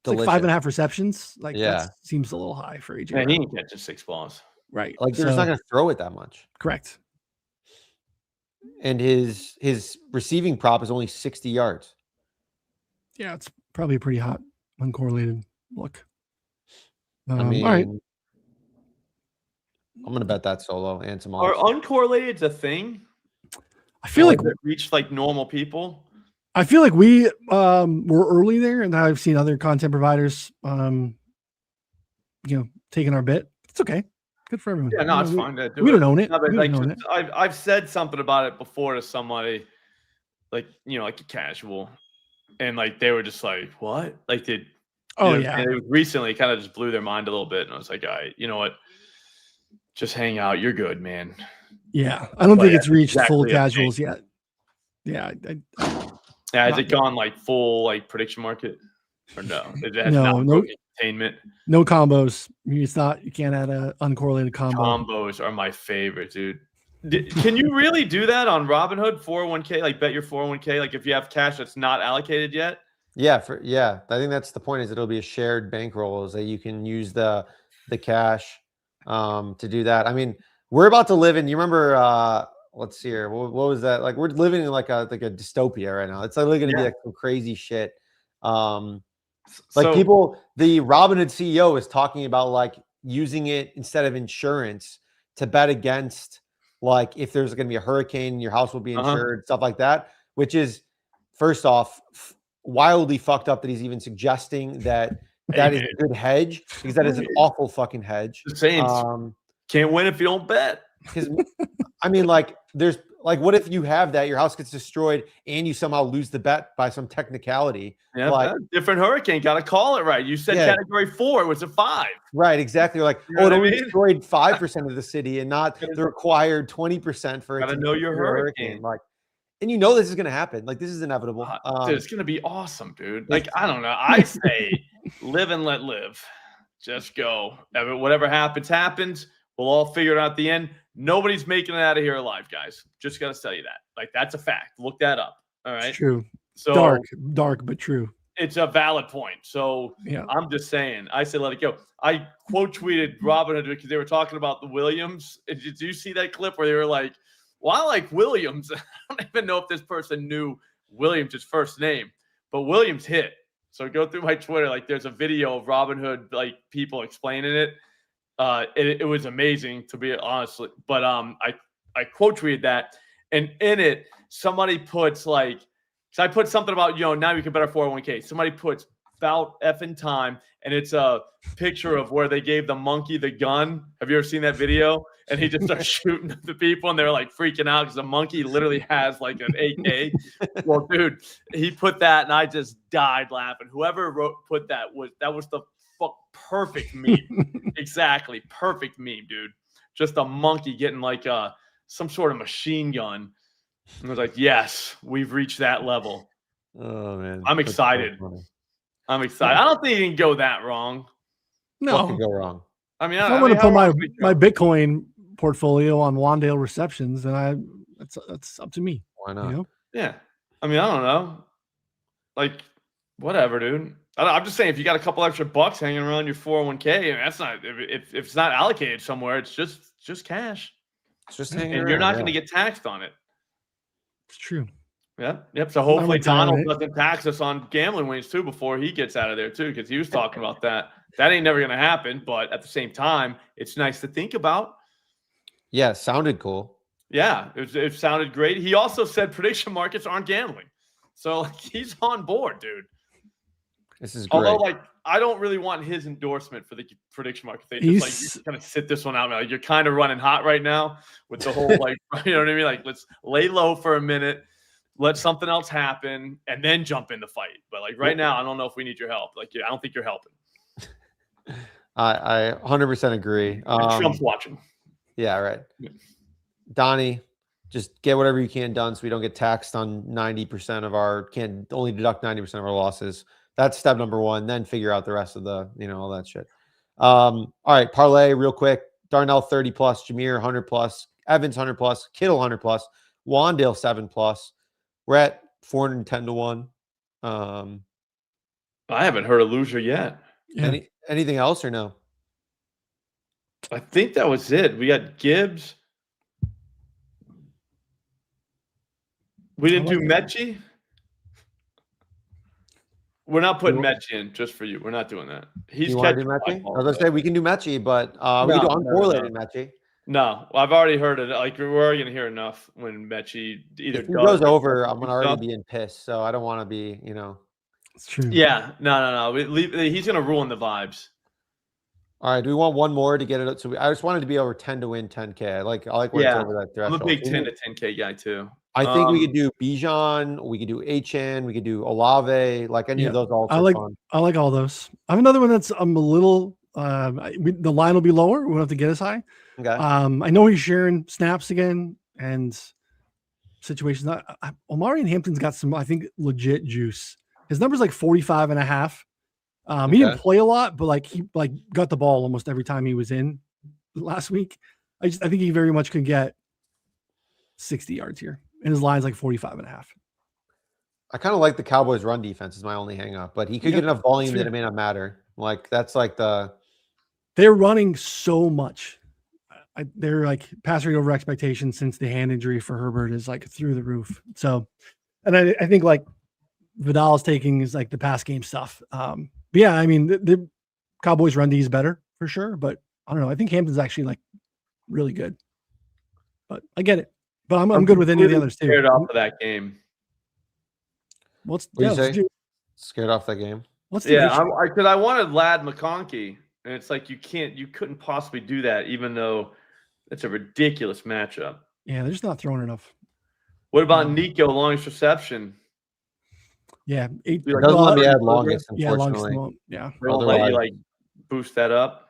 Speaker 2: delicious.
Speaker 1: Like 5.5 receptions. Like that seems a little high for AJ.
Speaker 3: Yeah, he ain't catching 6 balls.
Speaker 1: Right.
Speaker 2: Like they're just not going to throw it that much.
Speaker 1: Correct.
Speaker 2: And his receiving prop is only 60 yards.
Speaker 1: Yeah, it's probably a pretty hot uncorrelated look.
Speaker 2: I mean,
Speaker 1: all right.
Speaker 2: I'm going to bet that solo and some
Speaker 3: Are uncorrelated a thing?
Speaker 1: I feel like
Speaker 3: it reached like normal people.
Speaker 1: I feel like we were early there, and I've seen other content providers, taking our bit. It's okay. Good for everyone.
Speaker 3: Yeah, no, it's fine.
Speaker 1: We don't own it.
Speaker 3: No, but I've said something about it before to somebody, like like a casual, and like they were just like, "What?" Like they. It recently kind of just blew their mind a little bit, and I was like, "All right, you know what? Just hang out. You're good, man."
Speaker 1: Yeah, I don't think it's reached full casuals yet. Yeah.
Speaker 3: Has it gone like full like prediction market or no?
Speaker 1: No
Speaker 3: containment.
Speaker 1: No combos. It's not. You can't add a uncorrelated combo.
Speaker 3: Combos are my favorite, dude. Can you really do that on Robinhood 401k? Like bet your 401k, like if you have cash that's not allocated yet?
Speaker 2: Yeah, I think that's the point. Is it'll be a shared bankroll, is that you can use the cash to do that. I mean, we're about to live in. You remember? Let's see here. What was that? Like we're living in like a dystopia right now. It's literally going to be like some crazy shit. People, the Robinhood CEO is talking about like using it instead of insurance to bet against, like if there's going to be a hurricane, your house will be insured, stuff like that. Which is, first off, wildly fucked up that he's even suggesting that is a good hedge, because that is an awful fucking hedge.
Speaker 3: The Saints can't win if you don't bet.
Speaker 2: Because I mean, like, there's like, what if you have that, your house gets destroyed, and you somehow lose the bet by some technicality?
Speaker 3: Yeah,
Speaker 2: like
Speaker 3: different hurricane. Got to call it right. You said category 4. It was a 5.
Speaker 2: Right, exactly. Like, it only destroyed 5% of the city, and not the required 20% for it to
Speaker 3: know your hurricane.
Speaker 2: Like, and this is going to happen. Like, this is inevitable.
Speaker 3: Dude, it's going to be awesome, dude. Like, I don't know. I say, live and let live. Just go. Whatever happens, happens. We'll all figure it out at the end. Nobody's making it out of here alive, guys. Just got to tell you that. Like, that's a fact. Look that up. All right.
Speaker 1: It's true.
Speaker 3: So
Speaker 1: dark, but true.
Speaker 3: It's a valid point. So I'm just saying, I said, let it go. I quote tweeted Robinhood because they were talking about the Williams. Did you see that clip where they were like, well, I like Williams. I don't even know if this person knew Williams' first name, but Williams hit. So go through my Twitter. Like, there's a video of Robinhood, like people explaining it. It was amazing, to be honest. But I quote tweeted that, and in it, somebody puts like, so I put something about, now you can bet our 401k. Somebody puts about effing time, and it's a picture of where they gave the monkey the gun. Have you ever seen that video? And he just starts shooting at the people, and they're like freaking out because the monkey literally has like an AK. Well, dude, he put that, and I just died laughing. Whoever put that was the perfect meme. Exactly. Perfect meme, dude. Just a monkey getting like some sort of machine gun. And I was like, yes, we've reached that level.
Speaker 2: Oh, man.
Speaker 3: I'm excited. I'm excited. I don't think you can go that wrong.
Speaker 1: No.
Speaker 2: What could go wrong?
Speaker 1: I mean, I want to put my Bitcoin portfolio on Wandale receptions, then that's up to me.
Speaker 2: Why not?
Speaker 3: Yeah. I mean, I don't know. Like, whatever, dude. I'm just saying, if you got a couple extra bucks hanging around your 401k, that's not, if it's not allocated somewhere, it's just cash.
Speaker 2: It's just hanging
Speaker 3: and you're not
Speaker 2: around,
Speaker 3: going to get taxed on it.
Speaker 1: It's true.
Speaker 3: Yep. So hopefully Donald
Speaker 1: retirement.
Speaker 3: doesn't tax us on gambling wins too before he gets out of there too, because he was talking about that. That ain't never going to happen. But at the same time, it's nice to think about.
Speaker 2: Yeah, sounded cool.
Speaker 3: Yeah, it sounded great. He also said prediction markets aren't gambling. So like, he's on board, dude.
Speaker 2: This is great.
Speaker 3: Although, like, I don't really want his endorsement for the prediction market thing. Just like, you kind of sit this one out. Like, you're kind of running hot right now with the whole, like, you know what I mean? Like, let's lay low for a minute, let something else happen, and then jump in the fight. But like right now, I don't know if we need your help. Like, I don't think you're helping.
Speaker 2: I 100% agree.
Speaker 3: Trump's watching.
Speaker 2: Yeah, right. Donnie, just get whatever you can done so we don't get taxed on 90% of our, can't only deduct 90% of our losses. That's step number one. Then figure out the rest of the, all that shit. All right, parlay real quick. Darnell 30 plus, Jahymr 100 plus, Evans 100 plus, Kittle 100 plus, Wandale 7 plus. We're at 410 to 1.
Speaker 3: I haven't heard a loser yet.
Speaker 1: Yeah.
Speaker 2: Anything else or no?
Speaker 3: I think that was it. We got Gibbs. We didn't do Metchie. We're not putting Metchie in just for you. We're not doing that. He's catching
Speaker 2: Metchie. I was gonna say we can do Metchie, but we can do uncorrelated Metchie.
Speaker 3: No, I've already heard it. Like we're already gonna hear enough when Metchie either
Speaker 2: if he goes over, I'm gonna already be in piss. So I don't want to be,
Speaker 1: It's true.
Speaker 3: Yeah, no. He's gonna ruin the vibes.
Speaker 2: All right, do we want one more to get it? So I just wanted to be over 10 to win 10K. I like when it's over that threshold.
Speaker 3: I'm a big 10 to 10K guy too.
Speaker 2: I think we could do Bijan, we could do HN, we could do Olave, like any of those. Also,
Speaker 1: I like all those. I have another one that's I'm a little. The line will be lower. We won't have to get as high.
Speaker 2: Okay.
Speaker 1: I know he's sharing snaps again and situations. Omari and Hampton's got some, I think, legit juice. His number's like 45.5. He didn't play a lot, but he got the ball almost every time he was in last week. I think he very much could get 60 yards here. And his line's like 45.5.
Speaker 2: I kind of like the Cowboys' run defense is my only hang up, but he could get enough volume that it may not matter. Like that's like
Speaker 1: they're running so much. They're like pass rate over expectations since the hand injury for Herbert is like through the roof. So, and I think like Vidal's taking is like the pass game stuff. But yeah, I mean the Cowboys run D is better for sure, but I don't know. I think Hampton's actually like really good, but I get it. But I'm good with any of the others too.
Speaker 3: Scared off of that game.
Speaker 1: What's
Speaker 2: scared off that game?
Speaker 1: What's the issue?
Speaker 3: Because I wanted Lad McConkey, and it's like you couldn't possibly do that, even though it's a ridiculous matchup.
Speaker 1: Yeah, they're just not throwing enough.
Speaker 3: What about Nico longest reception?
Speaker 1: Yeah,
Speaker 2: doesn't let me add longest. Unfortunately,
Speaker 1: yeah.
Speaker 3: They won't let you like boost that up.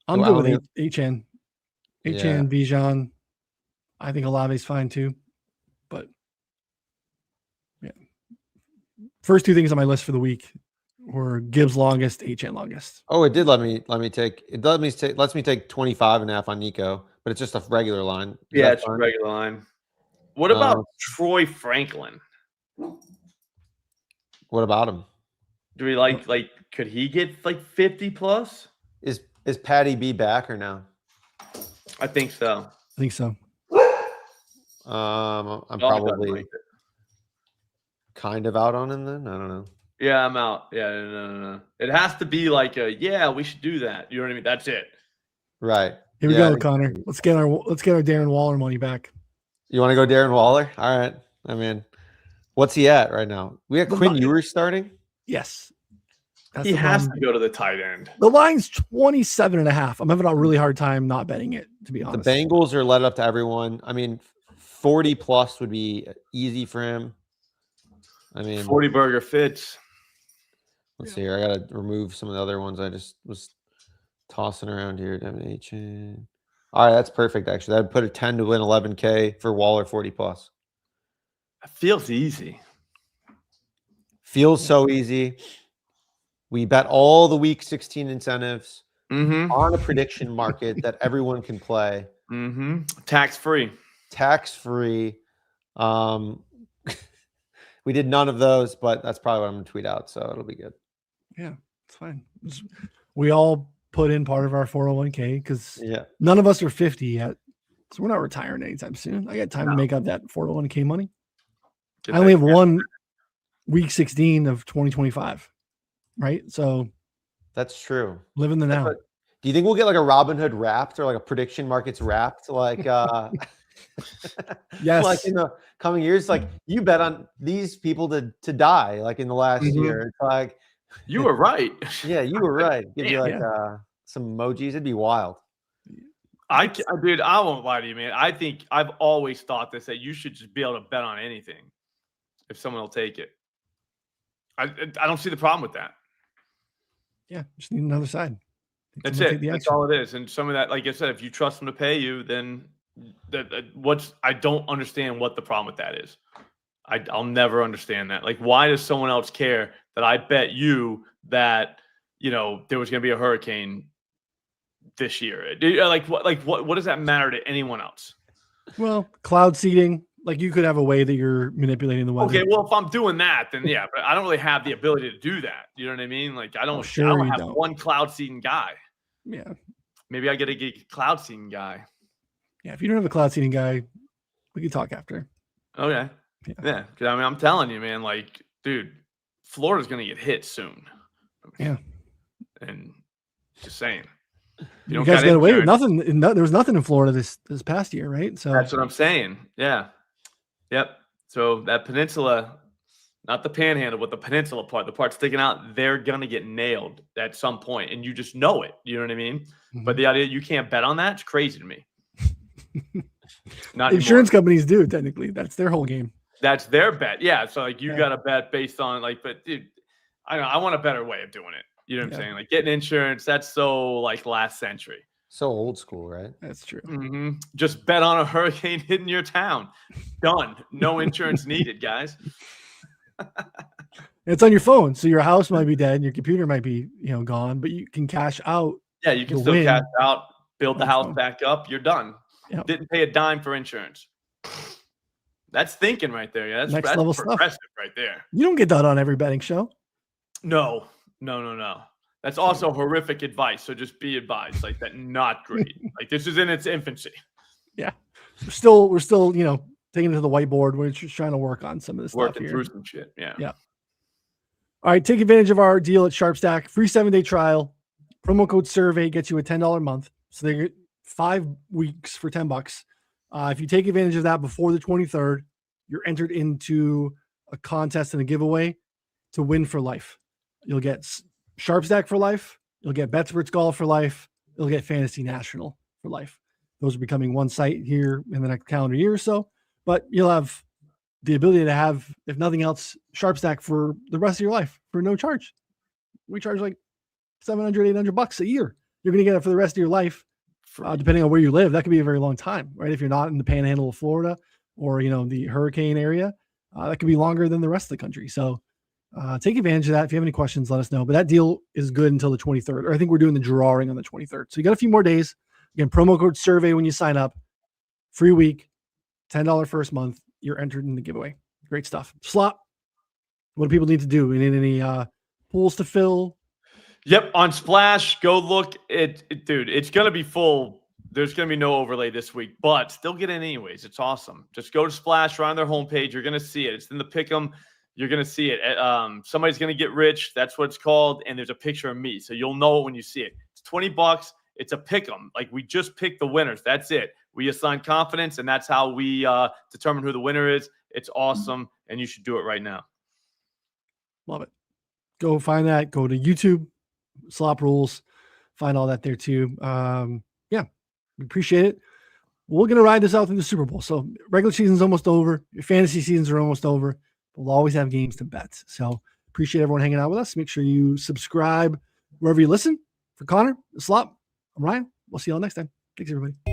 Speaker 1: I'm good with HN, Bijan. I think Olave's fine too, but yeah. First two things on my list for the week were Gibbs longest, HN longest.
Speaker 2: Oh, it did let me take 25.5 on Nico, but it's just a regular line.
Speaker 3: It's a regular line. What about Troy Franklin?
Speaker 2: What about him?
Speaker 3: Do we like could he get like 50 plus?
Speaker 2: Is Patty B back or no?
Speaker 3: I think so.
Speaker 2: I'm probably kind of out on him then. I don't know.
Speaker 3: Yeah, I'm out. Yeah, no. It has to be like we should do that. You know what I mean? That's it.
Speaker 2: Right.
Speaker 1: Here we go, Connor. Let's get our Darren Waller money back.
Speaker 2: You want to go Darren Waller? All right. I mean, what's he at right now? We got Quinn Ewers starting?
Speaker 1: Yes.
Speaker 3: He has to go to the tight end.
Speaker 1: The line's 27.5. I'm having a really hard time not betting it, to be honest.
Speaker 2: The Bengals are let up to everyone. I mean, 40 plus would be easy for him. I mean,
Speaker 3: 40 burger fits.
Speaker 2: Let's see here. I got to remove some of the other ones I just was tossing around here. WHN. All right, that's perfect, actually. I'd put a 10 to win 11K for Waller 40 plus.
Speaker 3: It feels easy.
Speaker 2: Feels so easy. We bet all the week 16 incentives on a prediction market that everyone can play.
Speaker 3: Tax-free.
Speaker 2: We did none of those, but that's probably what I'm going to tweet out, so it'll be good.
Speaker 1: Yeah, it's fine. We all put in part of our 401k because
Speaker 2: none
Speaker 1: of us are 50 yet. So we're not retiring anytime soon. I got time to make up that 401k money.
Speaker 3: Get
Speaker 1: I only
Speaker 3: that
Speaker 1: have
Speaker 3: cash.
Speaker 1: one week 16 of 2025, right? So
Speaker 2: That's true.
Speaker 1: live in the now.
Speaker 2: Do you think we'll get like a Robinhood Wrapped or like a prediction markets Wrapped? Like,
Speaker 1: Yes.
Speaker 2: like in the coming years, like you bet on these people to die, like in the last year. It's like,
Speaker 3: You were right.
Speaker 2: yeah, you were right. Give you like
Speaker 1: Yeah.
Speaker 2: some emojis. It'd be wild.
Speaker 3: Dude, I won't lie to you, man. I think I've always thought this, that you should just be able to bet on anything if someone will take it. I don't see the problem with that.
Speaker 1: Yeah, just need another side.
Speaker 3: That's
Speaker 1: Someone
Speaker 3: it.
Speaker 1: take the
Speaker 3: That's
Speaker 1: action.
Speaker 3: all it is. And some of that, like I said, if you trust them to pay you, then I don't understand what the problem with that is. I'll never understand that. Like, why does someone else care that I bet you that, there was going to be a hurricane this year? What does that matter to anyone else?
Speaker 1: Well, cloud seeding, like you could have a way that you're manipulating the weather.
Speaker 3: Okay, well, if I'm doing that, then yeah, but I don't really have the ability to do that. You know what I mean? Like, I don't have one cloud seeding guy.
Speaker 1: Yeah.
Speaker 3: Maybe I get a cloud seeding guy.
Speaker 1: Yeah, if you don't have a cloud seeding guy, we can talk after.
Speaker 3: Okay. Yeah. Because I mean, I'm telling you, man, like, dude, Florida's going to get hit soon.
Speaker 1: Yeah.
Speaker 3: And just saying.
Speaker 1: You guys got away with nothing. There was nothing in Florida this past year, right? So
Speaker 3: that's what I'm saying. Yeah. Yep. So that peninsula, not the panhandle, but the peninsula part, the part sticking out, they're going to get nailed at some point, and you just know it. You know what I mean? Mm-hmm. But the idea you can't bet on that, it's crazy to me. Not
Speaker 1: insurance companies do, technically. That's their whole game.
Speaker 3: That's their bet. Yeah. So like you got to bet based on but dude, I want a better way of doing it. You know what I'm saying? Like getting insurance, that's so like last century.
Speaker 2: So old school, right?
Speaker 1: That's true.
Speaker 3: Mm-hmm. Just bet on a hurricane hitting your town. Done. No insurance needed, guys.
Speaker 1: It's on your phone. So your house might be dead and your computer might be, gone, but you can cash out.
Speaker 3: Yeah, you can still cash out, build the house back up. You're done.
Speaker 1: Yep.
Speaker 3: Didn't pay a dime for insurance. That's thinking right there. Yeah, that's
Speaker 1: next level
Speaker 3: progressive
Speaker 1: stuff
Speaker 3: right there.
Speaker 1: You don't get that on every betting show.
Speaker 3: No. That's also horrific advice. So just be advised, like that. Not great. Like this is in its infancy.
Speaker 1: Yeah, we're still, taking it to the whiteboard. We're just trying to work on some of this
Speaker 3: Working
Speaker 1: stuff here.
Speaker 3: through some shit. Yeah.
Speaker 1: All right, take advantage of our deal at SharpStack. Free 7-day trial. Promo code survey gets you a $10 month. So they get 5 weeks for $10. If you take advantage of that before the 23rd, you're entered into a contest and a giveaway to win for life. You'll get SharpStack for life. You'll get BetSports Golf for life. You'll get Fantasy National for life. Those are becoming one site here in the next calendar year or so. But you'll have the ability to have, if nothing else, SharpStack for the rest of your life for no charge. We charge like $700, $800 a year. You're going to get it for the rest of your life, depending on where you live. That could be a very long time, right? If you're not in the panhandle of Florida or, the hurricane area, that could be longer than the rest of the country. So take advantage of that. If you have any questions, let us know. But that deal is good until the 23rd. Or I think we're doing the drawing on the 23rd. So you got a few more days. Again, promo code survey when you sign up. Free week, $10 first month. You're entered in the giveaway. Great stuff. Slot, what do people need to do? We need any pools to fill?
Speaker 3: Yep. On Splash, go look. Dude, it's going to be full. There's going to be no overlay this week, but still get in anyways. It's awesome. Just go to Splash, right on their homepage. You're going to see it. It's in the Pick'em. You're going to see it. Somebody's going to get rich. That's what it's called. And there's a picture of me. So you'll know it when you see it. It's $20. It's a Pick'em. Like we just picked the winners. That's it. We assign confidence, and that's how we determine who the winner is. It's awesome, and you should do it right now.
Speaker 1: Love it. Go find that. Go to YouTube, Slop Rules. Find all that there too. We appreciate it. We're going to ride this out through the Super Bowl. So regular season's almost over. Your fantasy seasons are almost over. We'll always have games to bet. So appreciate everyone hanging out with us. Make sure you subscribe wherever you listen. For Connor, the Slop, I'm Ryan. We'll see you all next time. Thanks, everybody.